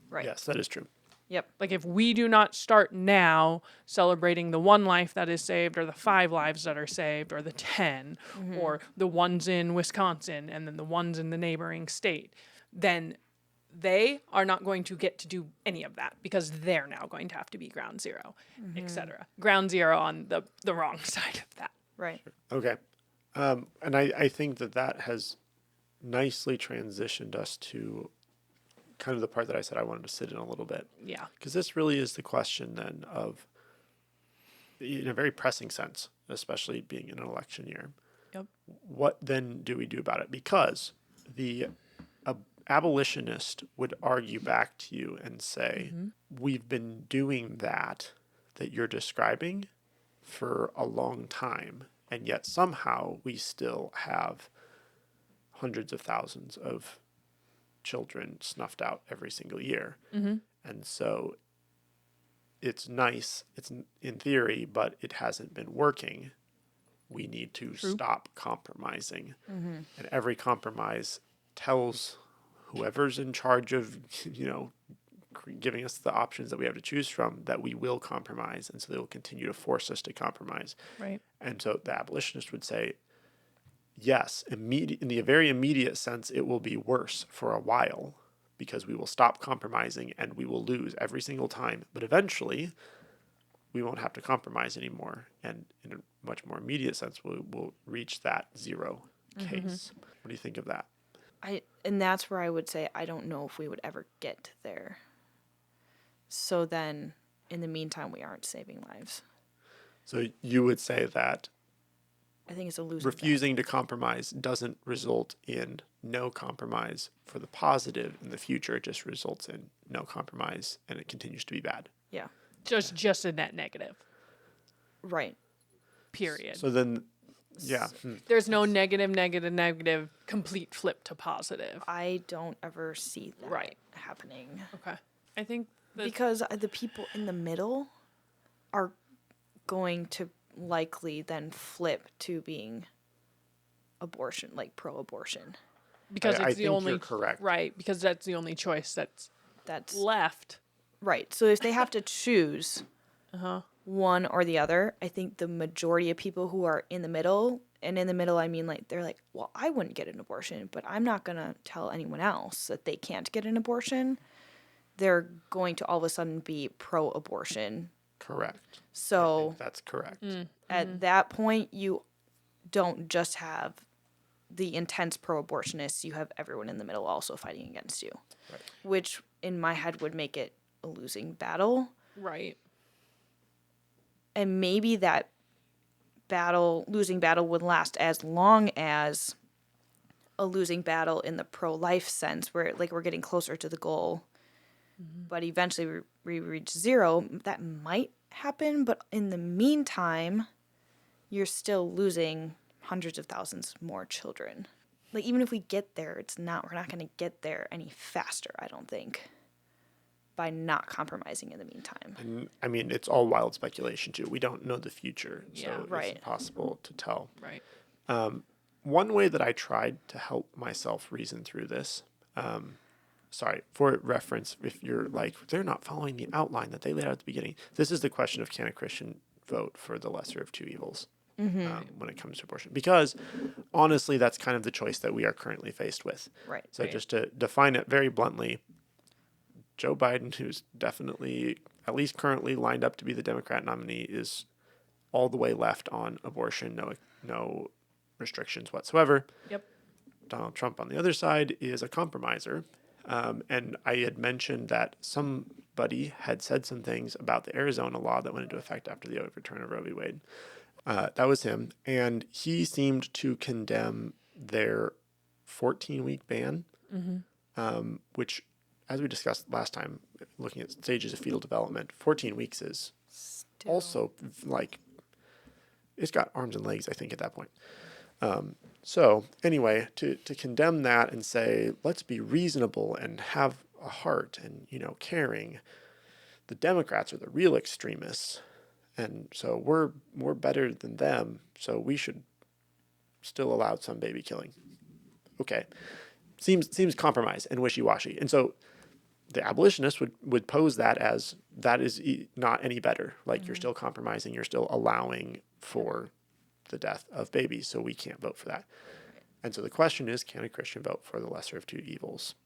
Right. Yes, that is true. Yep. Like if we do not start now celebrating the 1 life that is saved or the 5 lives that are saved or the 10 or the ones in Wisconsin and then the ones in the neighboring state, then they are not going to get to do any of that because they're now going to have to be ground zero, etc. Ground zero on the wrong side of that. Right. Okay. And I think that has nicely transitioned us to kind of the part that I said I wanted to sit in a little bit. Yeah. Because this really is the question then of, in a very pressing sense, especially being in an election year, Yep. What then do we do about it? Because the abolitionist would argue back to you and say, we've been doing that you're describing for a long time, and yet somehow we still have hundreds of thousands of children snuffed out every single year. And so it's nice, it's in theory, but it hasn't been working. We need to stop compromising. And every compromise tells whoever's in charge of, giving us the options that we have to choose from that we will compromise. And so they will continue to force us to compromise. Right. And so the abolitionist would say, yes, in the very immediate sense, it will be worse for a while because we will stop compromising and we will lose every single time. But eventually, we won't have to compromise anymore. And in a much more immediate sense, we'll reach that zero case. What do you think of that? And that's where I would say I don't know if we would ever get there. So then, in the meantime, we aren't saving lives. So you would say that I think it's a losing refusing to compromise doesn't result in no compromise for the positive in the future. It just results in no compromise, and it continues to be bad. Yeah. Just a net negative. Right. Period. So then, yeah. There's no negative, complete flip to positive. I don't ever see that Right. happening. Okay. I think Because the people in the middle are going to likely then flip to being abortion, like pro-abortion. because I it's the think only you're correct. Right, because that's the only choice that's That's left. right. So if they have to choose one or the other, I think the majority of people who are in the middle, and in the middle I mean like they're like, well, I wouldn't get an abortion, but I'm not going to tell anyone else that they can't get an abortion. They're going to all of a sudden be pro-abortion. Correct. So I think that's correct. at that point, you don't just have the intense pro-abortionists, you have everyone in the middle also fighting against you, Right. which in my head would make it a losing battle. Right. And maybe that losing battle would last as long as a losing battle in the pro-life sense, where like we're getting closer to the goal, but eventually we reach zero. That might happen, but in the meantime, you're still losing hundreds of thousands more children. Like even if we get there, we're not going to get there any faster, I don't think, by not compromising in the meantime. And I mean, it's all wild speculation too. We don't know the future, so Yeah. Right. it's impossible to tell. Right. One way that I tried to help myself reason through this, for reference, if you're like, they're not following the outline that they laid out at the beginning, this is the question of can a Christian vote for the lesser of two evils when it comes to abortion? Because honestly, that's kind of the choice that we are currently faced with. Right. So Right. just to define it very bluntly, Joe Biden, who's definitely, at least currently, lined up to be the Democrat nominee, is all the way left on abortion, no restrictions whatsoever. Yep. Donald Trump on the other side is a compromiser. And I had mentioned that somebody had said some things about the Arizona law that went into effect after the overturn of Roe v. Wade. That was him. And he seemed to condemn their 14-week ban, which, as we discussed last time, looking at stages of fetal development, 14 weeks is also like, it's got arms and legs, I think, at that point. So anyway, to condemn that and say, let's be reasonable and have a heart and, caring, the Democrats are the real extremists. And so we're better than them. So we should still allow some baby killing. Okay. Seems compromised and wishy-washy. And so the abolitionist would pose that as that is not any better. Like you're still compromising. You're still allowing for the death of babies, so we can't vote for that. And so the question is, can a Christian vote for the lesser of two evils?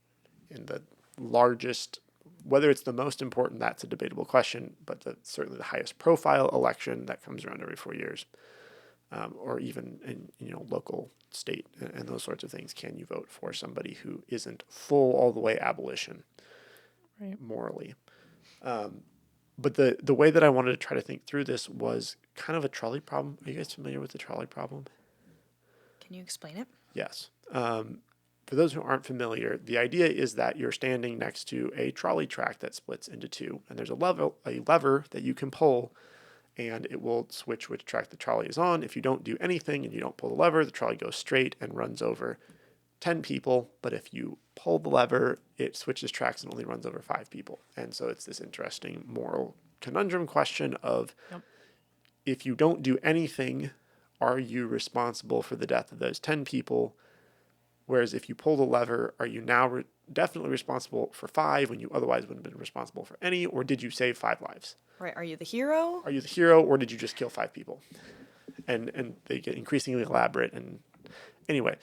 In the largest, whether it's the most important, that's a debatable question, but certainly the highest profile election that comes around every 4 years, or even in local, state, and those sorts of things, can you vote for somebody who isn't full all the way abolition morally? But the way that I wanted to try to think through this was kind of a trolley problem. Are you guys familiar with the trolley problem? Can you explain it? Yes. For those who aren't familiar, the idea is that you're standing next to a trolley track that splits into two, and there's a lever that you can pull, and it will switch which track the trolley is on. If you don't do anything and you don't pull the lever, the trolley goes straight and runs over 10 people. But if you pull the lever, it switches tracks and only runs over 5 people. And so it's this interesting moral conundrum question of, if you don't do anything, are you responsible for the death of those 10 people? Whereas if you pull the lever, are you now definitely responsible for 5 when you otherwise wouldn't have been responsible for any? Or did you save 5 lives? Right. Are you the hero? Are you the hero, or did you just kill 5 people? And they get increasingly elaborate. And anyway,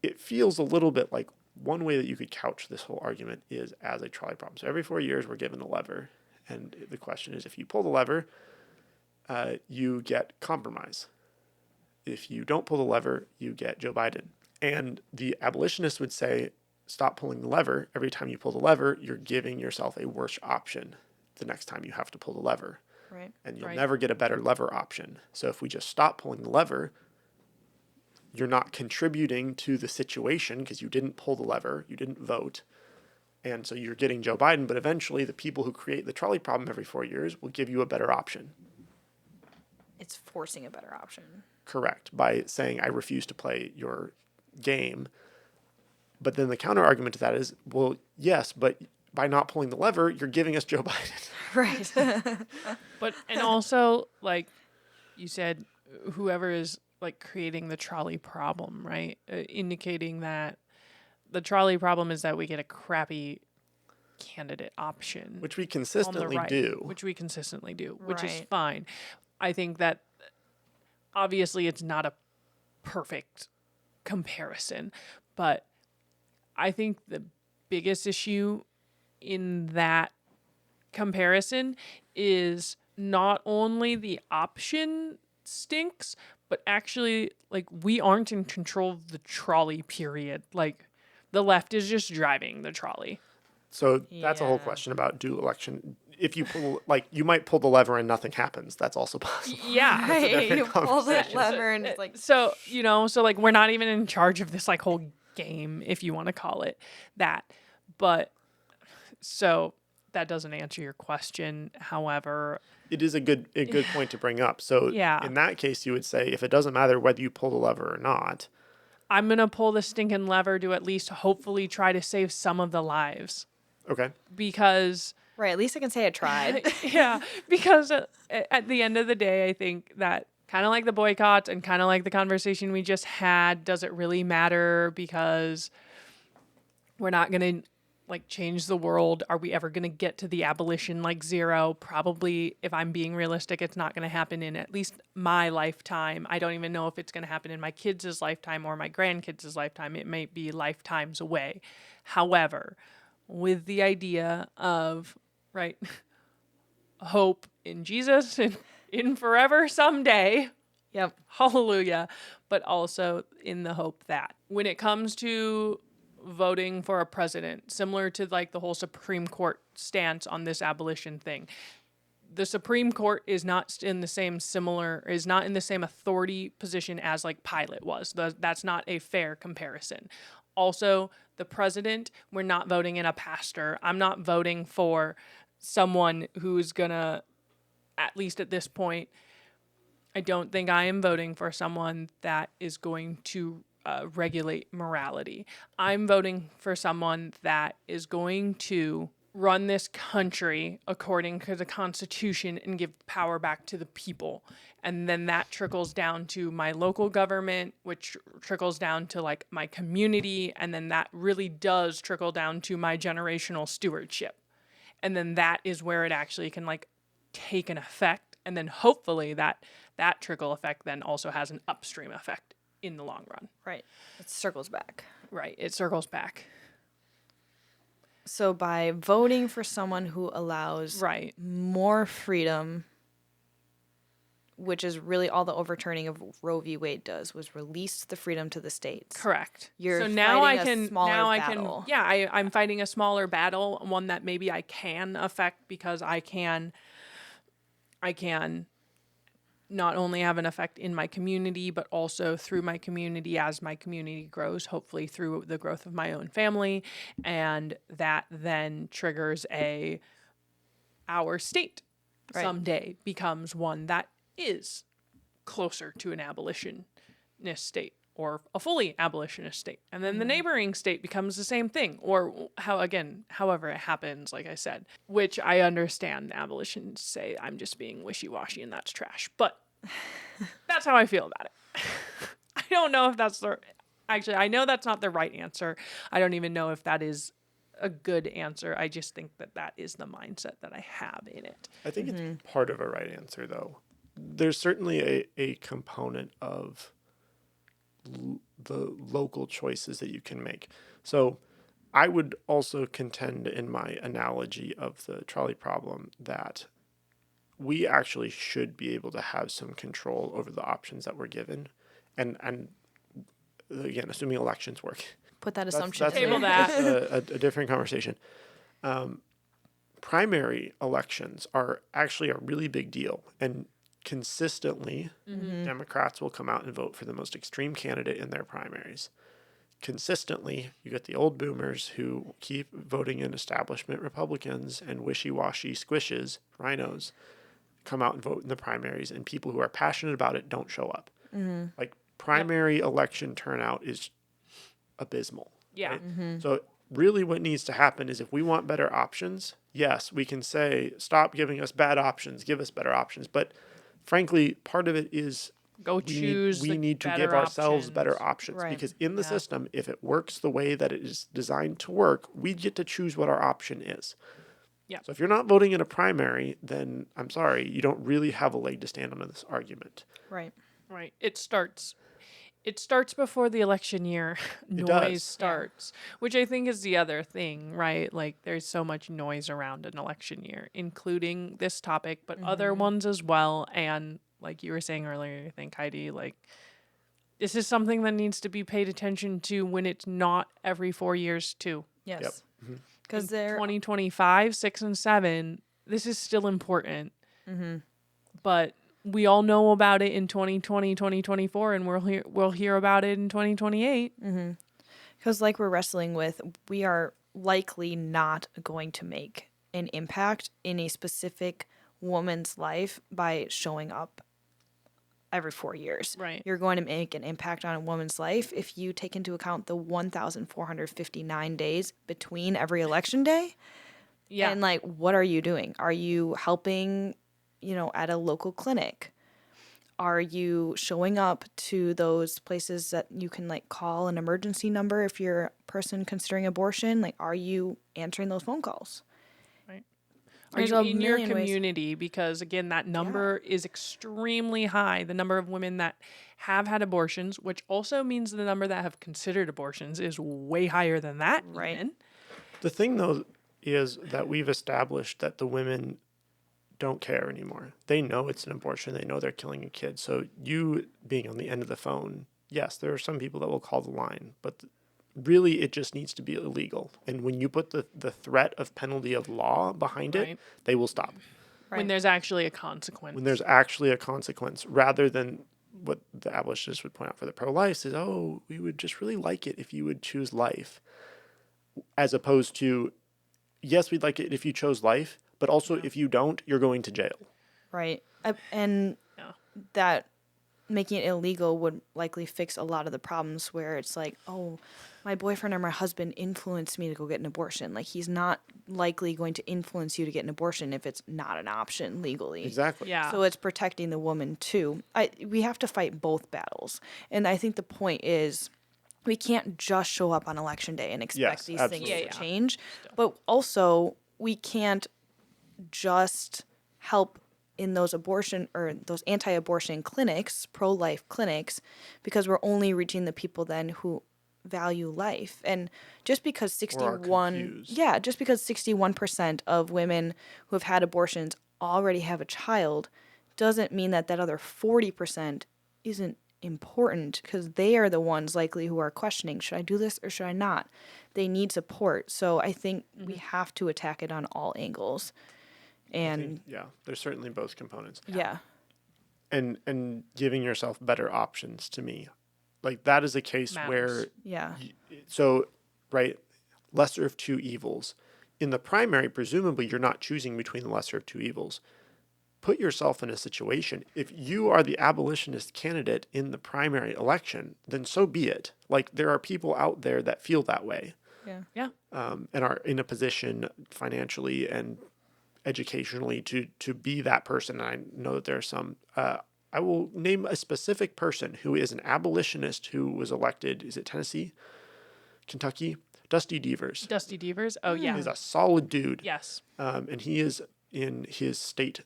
it feels a little bit like one way that you could couch this whole argument is as a trolley problem. So every 4 years, we're given a lever. And the question is, if you pull the lever, you get compromise. If you don't pull the lever, you get Joe Biden. And the abolitionists would say, stop pulling the lever. Every time you pull the lever, you're giving yourself a worse option the next time you have to pull the lever. Right. And you'll never get a better lever option. So if we just stop pulling the lever, you're not contributing to the situation because you didn't pull the lever, you didn't vote. And so you're getting Joe Biden, but eventually the people who create the trolley problem every 4 years will give you a better option. It's forcing a better option. Correct. By saying, I refuse to play your game. But then the counter argument to that is, well, yes, but by not pulling the lever, you're giving us Joe Biden. Right. But, and also, like you said, whoever is like creating the trolley problem, right? Indicating that the trolley problem is that we get a crappy candidate option. Which we consistently do. Which we consistently do, which is Right. fine. I think that obviously it's not a perfect comparison, but I think the biggest issue in that comparison is not only the option stinks, but actually, like, we aren't in control of the trolley, period. Like, the left is just driving the trolley. So that's a whole Yeah. question about do election. If you pull, like, you might pull the lever and nothing happens. That's also possible. Yeah. That's a Right. different You pull that conversation. lever and it's like, So, you know, so like we're not even in charge of this like whole game, if you want to call it that. But so that doesn't answer your question. However, It is a good point to bring up. So Yeah. in that case, you would say if it doesn't matter whether you pull the lever or not. I'm going to pull the stinking lever to at least hopefully try to save some of the lives. Okay. Because right, at least I can say I tried. yeah, because at the end of the day, I think that kind of like the boycotts and kind of like the conversation we just had, does it really matter? Because we're not going to like change the world. Are we ever going to get to the abolition like zero? Probably, if I'm being realistic, it's not going to happen in at least my lifetime. I don't even know if it's going to happen in my kids' lifetime or my grandkids' lifetime. It may be lifetimes away. However, with the idea of, right, hope in Jesus and in forever someday, Yep. hallelujah, but also in the hope that when it comes to voting for a president, similar to like the whole Supreme Court stance on this abolition thing, the Supreme Court is not in the same authority position as like Pilate was. That's not a fair comparison. Also, the president, we're not voting in a pastor. I'm not voting for someone who's gonna, at least at this point, I don't think I am voting for someone that is going to regulate morality. I'm voting for someone that is going to run this country according to the Constitution and give power back to the people. And then that trickles down to my local government, which trickles down to like my community. And then that really does trickle down to my generational stewardship. And then that is where it actually can like take an effect. And then hopefully that trickle effect then also has an upstream effect in the long run. Right. It circles back. Right. It circles back. So by voting for someone who allows Right. more freedom, which is really all the overturning of Roe v. Wade does, was release the freedom to the states. Correct. You're so now I fighting a can smaller now I battle. can yeah, I'm fighting a smaller battle, one that maybe I can affect because I can not only have an effect in my community, but also through my community as my community grows, hopefully through the growth of my own family. And that then triggers our state Right. someday becomes one that is closer to an abolitionist state or a fully abolitionist state. And then the neighboring state becomes the same thing, or however it happens, like I said, which I understand the abolitionists say I'm just being wishy-washy and that's trash. But that's how I feel about it. I don't know if that's actually, I know that's not the right answer. I don't even know if that is a good answer. I just think that is the mindset that I have in it. I think it's part of a right answer, though. There's certainly a component of the local choices that you can make. So I would also contend in my analogy of the trolley problem that we actually should be able to have some control over the options that we're given. And again, assuming elections work. Put that assumption That's, in Table there. that. a different conversation. Primary elections are actually a really big deal. And consistently, Democrats will come out and vote for the most extreme candidate in their primaries. Consistently, you get the old boomers who keep voting in establishment Republicans and wishy-washy squishes, rhinos, come out and vote in the primaries, and people who are passionate about it don't show up. Like, primary election turnout is abysmal. Yeah. Right? So really what needs to happen is if we want better options, yes, we can say, stop giving us bad options, give us better options. But frankly, part of it is Go choose we the need to better give ourselves better options. options Right. because in the Yeah. system, if it works the way that it is designed to work, we get to choose what our option is. Yeah. So if you're not voting in a primary, then I'm sorry, you don't really have a leg to stand on in this argument. Right. Right. It starts before the election year. Noise does. starts, which I think is the other thing, right? Like there's so much noise around an election year, including this topic, but other ones as well. And like you were saying earlier, I think, Heidi, like this is something that needs to be paid attention to when it's not every 4 years too. Yes. Because they're 2025, 6 and 7, this is still important. But we all know about it in 2020, 2024, and we'll hear about it in 2028. Because, like we're wrestling with, we are likely not going to make an impact in a specific woman's life by showing up every 4 years. Right. You're going to make an impact on a woman's life if you take into account the 1,459 days between every election day. Yeah. And, like, what are you doing? Are you helping, at a local clinic? Are you showing up to those places that you can, like, call an emergency number if you're a person considering abortion? Like, are you answering those phone calls? Are There's you a in your million ways. community? Because again, that number is extremely high. The number of women that have had abortions, which also means the number that have considered abortions, is way higher than that. Right. even. The thing, though, is that we've established that the women don't care anymore. They know it's an abortion. They know they're killing a kid. So you being on the end of the phone, yes, there are some people that will call the line, but really it just needs to be illegal. And when you put the threat of penalty of law behind Right. it, they will stop. Right. When there's actually a consequence. When there's actually a consequence, rather than what the abolitionists would point out for the pro-life is, oh, we would just really like it if you would choose life. As opposed to, yes, we'd like it if you chose life, but also if you don't, you're going to jail. Right. And Yeah. that making it illegal would likely fix a lot of the problems where it's like, oh, my boyfriend or my husband influenced me to go get an abortion. Like, he's not likely going to influence you to get an abortion if it's not an option legally. Exactly. Yeah. So it's protecting the woman too. We have to fight both battles. And I think the point is we can't just show up on election day and expect Yes, these absolutely. things Yeah, to yeah. change. But also we can't just help in those abortion or those anti-abortion clinics, pro-life clinics, because we're only reaching the people then who value life. And just because Or are confused. just because 61% of women who have had abortions already have a child doesn't mean that other 40% isn't important, because they are the ones likely who are questioning, should I do this or should I not? They need support. So I think we have to attack it on all angles. I And think, yeah, there's certainly both components. yeah. and giving yourself better options to me. Like that is a case where Matters. Yeah. so right, lesser of two evils. In the primary, presumably you're not choosing between the lesser of two evils. Put yourself in a situation. If you are the abolitionist candidate in the primary election, then so be it. Like there are people out there that feel that way, Yeah. Yeah. and are in a position financially and educationally to be that person. And I know that there are some. I will name a specific person who is an abolitionist who was elected. Is it Tennessee, Kentucky? Dusty Devers. Dusty Devers. Oh, yeah. He's a solid dude. Yes. And he is in his state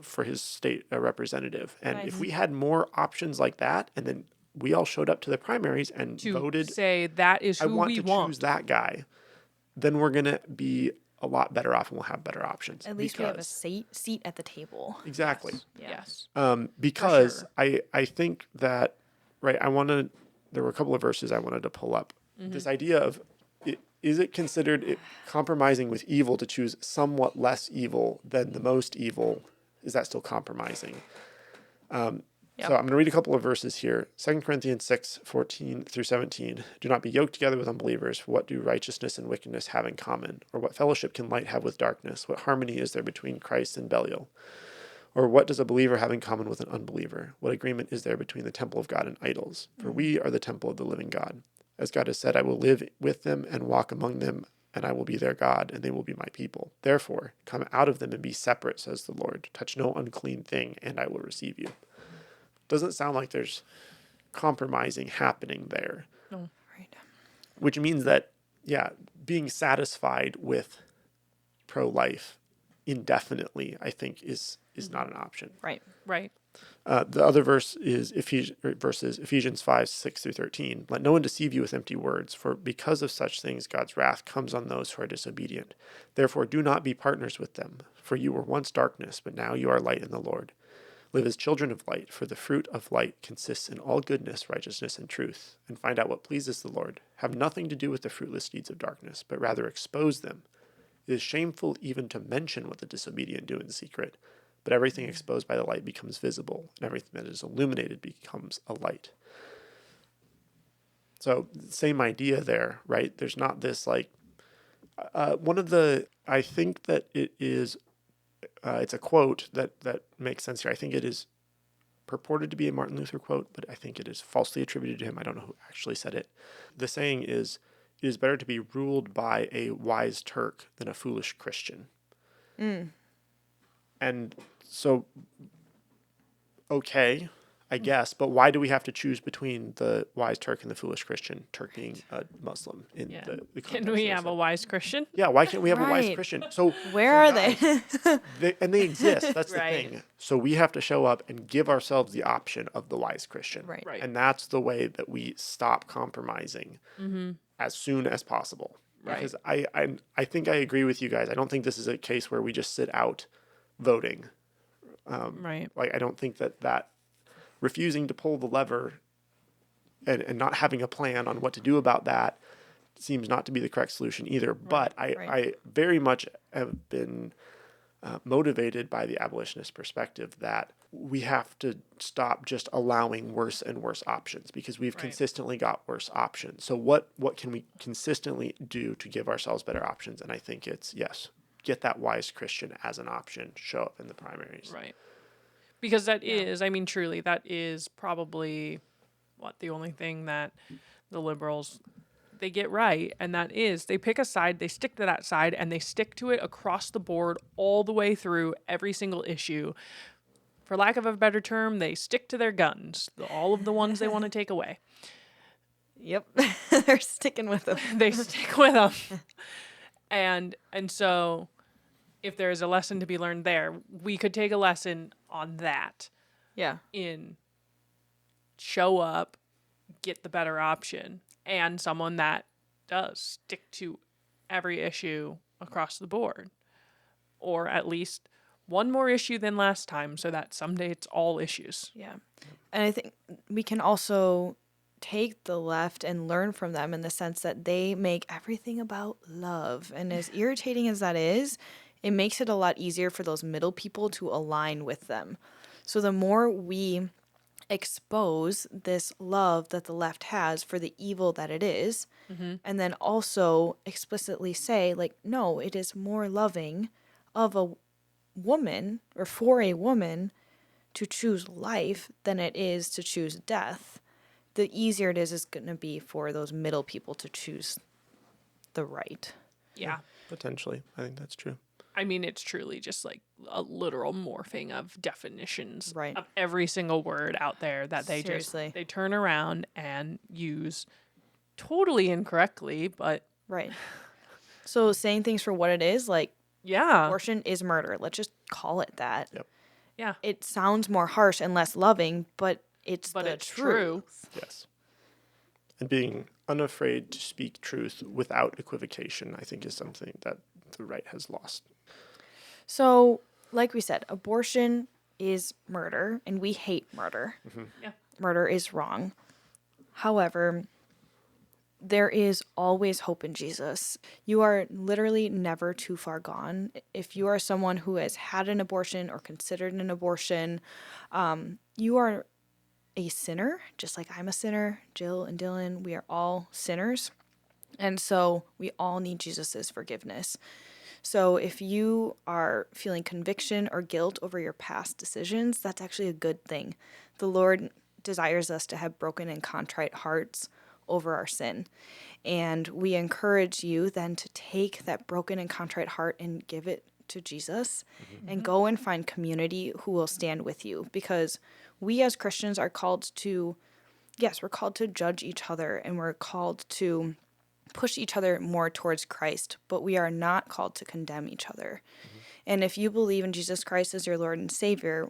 for his state representative. And if Nice. we had more options like that, and then we all showed up to the primaries and To voted, say that is I who want we to want. choose that guy, then we're going to be a lot better off and we'll have better options. At least we have a Because- seat at the table. Exactly. Yeah. Yes. Because sure. I think that, right, there were a couple of verses I wanted to pull up. This idea of, is it considered compromising with evil to choose somewhat less evil than the most evil? Is that still compromising? So I'm going to read a couple of verses here. 2 Corinthians 6:14-17. Do not be yoked together with unbelievers. For what do righteousness and wickedness have in common? Or what fellowship can light have with darkness? What harmony is there between Christ and Belial? Or what does a believer have in common with an unbeliever? What agreement is there between the temple of God and idols? For we are the temple of the living God. As God has said, I will live with them and walk among them, and I will be their God, and they will be my people. Therefore, come out of them and be separate, says the Lord. Touch no unclean thing, and I will receive you. Doesn't sound like there's compromising happening there. No. Right. Which means that, being satisfied with pro-life indefinitely, I think, is not an option. Right. Right. The other verse is Ephesians 5:6-13. Let no one deceive you with empty words, for because of such things God's wrath comes on those who are disobedient. Therefore do not be partners with them, for you were once darkness, but now you are light in the Lord. Live as children of light, for the fruit of light consists in all goodness, righteousness, and truth, and find out what pleases the Lord. Have nothing to do with the fruitless deeds of darkness, but rather expose them. It is shameful even to mention what the disobedient do in secret, but everything exposed by the light becomes visible, and everything that is illuminated becomes a light. So, same idea there, right? There's not this I think that it is, it's a quote that makes sense here. I think it is purported to be a Martin Luther quote, but I think it is falsely attributed to him. I don't know who actually said it. The saying is, it is better to be ruled by a wise Turk than a foolish Christian. And so, okay, I guess, but why do we have to choose between the wise Turk and the foolish Christian? Turk being a Muslim in Yeah. the Can context we of have it. a wise Christian? Yeah, why can't we have a wise Right. Christian? So Where are guys, they? they exist. That's the Right. thing. So we have to show up and give ourselves the option of the wise Christian. Right. Right. And that's the way that we stop compromising as soon as possible. Right. Because I think I agree with you guys. I don't think this is a case where we just sit out voting. Right. Like I don't think that refusing to pull the lever and not having a plan on what to do about that seems not to be the correct solution either. But I very much have been motivated by the abolitionist perspective that we have to stop just allowing worse and worse options because we've consistently got worse options. So what can we consistently do to give ourselves better options? And I think it's, yes, get that wise Christian as an option, show up in the primaries. Right. Because that is, I mean, truly, that is probably the only thing that the liberals, they get right. And that is they pick a side, they stick to that side, and they stick to it across the board all the way through every single issue. For lack of a better term, they stick to their guns, all of the ones they want to take away. Yep. They're sticking with them. They stick with them. And so if there's a lesson to be learned there, we could take a lesson on that. Yeah. In show up, get the better option, and someone that does stick to every issue across the board, or at least one more issue than last time so that someday it's all issues. Yeah. And I think we can also take the left and learn from them in the sense that they make everything about love. And as irritating as that is, it makes it a lot easier for those middle people to align with them. So the more we expose this love that the left has for the evil that it is, and then also explicitly say, like, no, it is more loving of a woman or for a woman to choose life than it is to choose death, the easier it is going to be for those middle people to choose the right. Yeah. Potentially. I think that's true. I mean, it's truly just like a literal morphing of definitions Right. of every single word out there that they Seriously. they turn around and use totally incorrectly, but Right. So saying things for what it is, like, yeah. abortion is murder. Let's just call it that. Yep. Yeah. It sounds more harsh and less loving, but it's But the it's truth. true. Yes. And being unafraid to speak truth without equivocation, I think, is something that the right has lost. So, like we said, abortion is murder, and we hate murder. Yeah. Murder is wrong. However, there is always hope in Jesus. You are literally never too far gone. If you are someone who has had an abortion or considered an abortion, you are a sinner, just like I'm a sinner. Jill and Dylan, we are all sinners. And so we all need Jesus' forgiveness. So if you are feeling conviction or guilt over your past decisions, that's actually a good thing. The Lord desires us to have broken and contrite hearts over our sin. And we encourage you then to take that broken and contrite heart and give it to Jesus and go and find community who will stand with you, because we as Christians are called to, yes, we're called to judge each other and we're called to push each other more towards Christ, but we are not called to condemn each other. And if you believe in Jesus Christ as your Lord and Savior,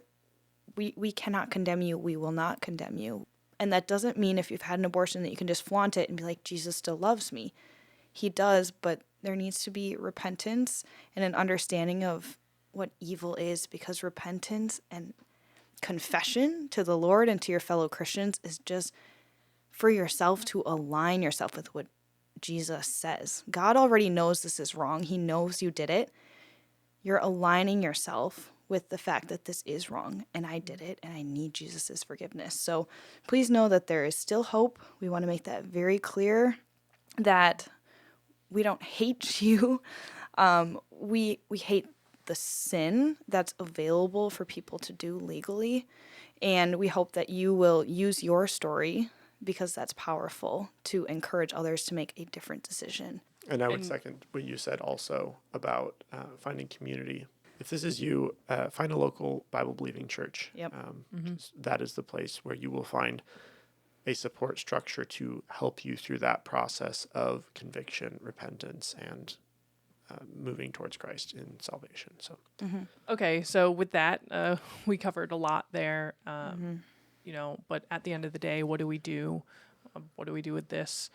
we cannot condemn you. We will not condemn you. And that doesn't mean if you've had an abortion that you can just flaunt it and be like, Jesus still loves me. He does, but there needs to be repentance and an understanding of what evil is, because repentance and confession to the Lord and to your fellow Christians is just for yourself to align yourself with what Jesus says. God already knows this is wrong. He knows you did it. You're aligning yourself with the fact that this is wrong and I did it and I need Jesus' forgiveness. So please know that there is still hope. We want to make that very clear, that we don't hate you. We hate the sin that's available for people to do legally. And we hope that you will use your story, because that's powerful, to encourage others to make a different decision. And I would second what you said also about finding community. If this is you, find a local Bible-believing church. Yep. That is the place where you will find a support structure to help you through that process of conviction, repentance, and moving towards Christ in salvation. So, Okay, so with that, we covered a lot there. You know, but at the end of the day, what do we do? What do we do with this?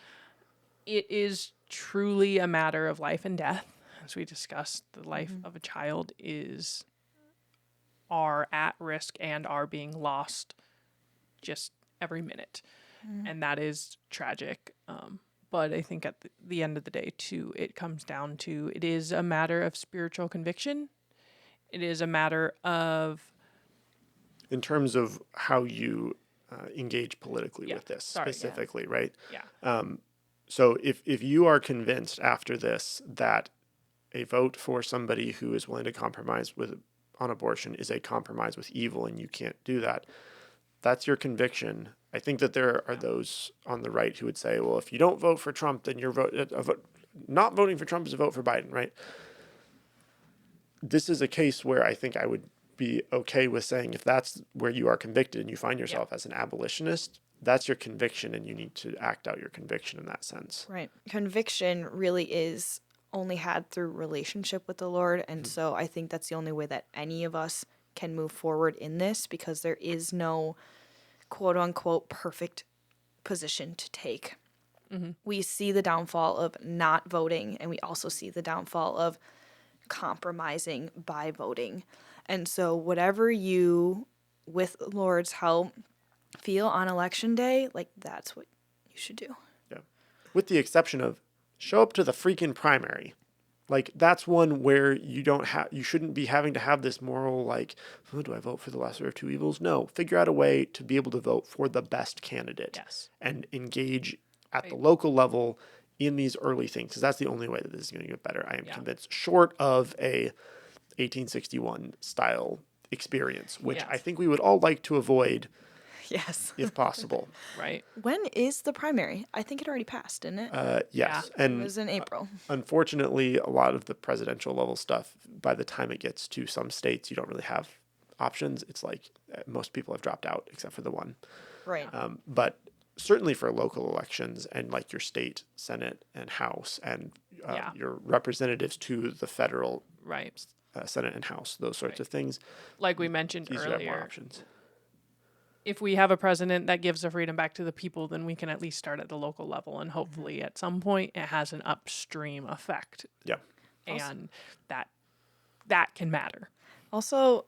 It is truly a matter of life and death. As we discussed, the life of a child are at risk and are being lost just every minute. And that is tragic. But I think at the end of the day, too, it comes down to, it is a matter of spiritual conviction. It is a matter of, in terms of how you engage politically with this specifically, right? yeah. So if you are convinced after this that a vote for somebody who is willing to compromise on abortion is a compromise with evil and you can't do that, that's your conviction. I think that there are those on the right who would say, well, if you don't vote for Trump, then not voting for Trump is a vote for Biden, right? This is a case where I think I would be okay with saying, if that's where you are convicted and you find yourself as an abolitionist, that's your conviction and you need to act out your conviction in that sense. Right. Conviction really is only had through relationship with the Lord. And so I think that's the only way that any of us can move forward in this, because there is no quote unquote perfect position to take. We see the downfall of not voting, and we also see the downfall of compromising by voting. And so whatever you, with the Lord's help, feel on election day, like, that's what you should do. Yeah. With the exception of show up to the freaking primary. Like that's one where you shouldn't be having to have this moral, like, oh, do I vote for the lesser of two evils? No, figure out a way to be able to vote for the best candidate and engage at the local level in these early things, because that's the only way that this is going to get better. I am convinced, short of a 1861 style experience, which I think we would all like to avoid. Yes. If possible. Right. When is the primary? I think it already passed, didn't it? Yes. Yeah. And it was in April. Unfortunately, a lot of the presidential level stuff, by the time it gets to some states, you don't really have options. It's like most people have dropped out except for the one. Right. But certainly for local elections and like your state Senate and House and your representatives to the federal Senate and House, those sorts of things. Like we mentioned easier to have more earlier. Options. If we have a president that gives the freedom back to the people, then we can at least start at the local level, and hopefully at some point it has an upstream effect. Yeah. And that can matter. Also,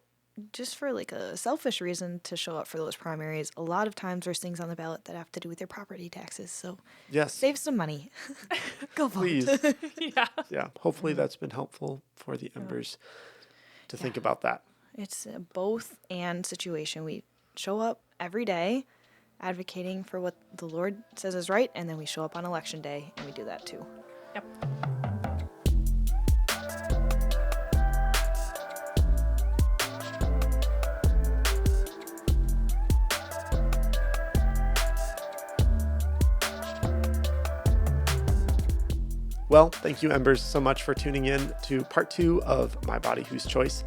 just for like a selfish reason to show up for those primaries, a lot of times there's things on the ballot that have to do with your property taxes. So save some money. Go vote. Please. Yeah. Hopefully that's been helpful for the Embers to think about that. It's a both and situation. We show up every day advocating for what the Lord says is right, and then we show up on election day and we do that too. Yep. Well, thank you, Embers, so much for tuning in to part 2 of My Body, Whose Choice.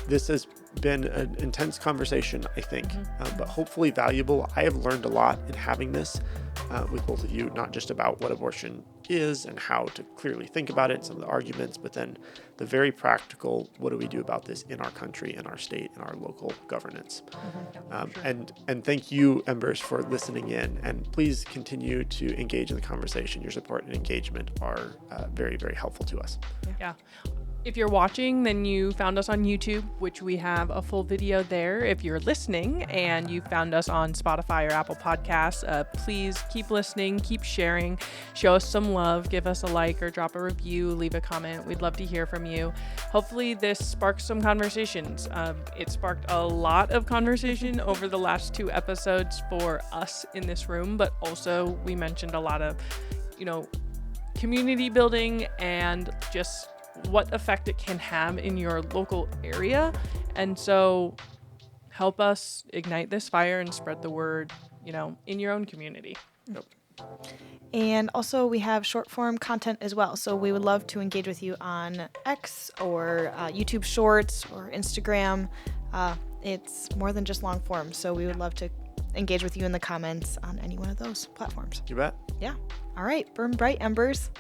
This has been an intense conversation, I think, but hopefully valuable. I have learned a lot in having this with both of you, not just about what abortion is and how to clearly think about it, some of the arguments, but then the very practical, what do we do about this in our country, in our state, in our local governance. And thank you, Embers, for listening in, and please continue to engage in the conversation. Your support and engagement are very, very helpful to us. Yeah. If you're watching, then you found us on YouTube, which we have a full video there. If you're listening and you found us on Spotify or Apple Podcasts, please keep listening, keep sharing, show us some love, give us a like or drop a review, leave a comment. We'd love to hear from you. Hopefully this sparks some conversations. It sparked a lot of conversation over the last 2 episodes for us in this room, but also we mentioned a lot of, community building and just what effect it can have in your local area. And so help us ignite this fire and spread the word, in your own community. Yep. And also we have short form content as well. So we would love to engage with you on X or YouTube Shorts or Instagram. It's more than just long form. So we would love to engage with you in the comments on any one of those platforms. You bet. Yeah. All right. Burn bright, Embers.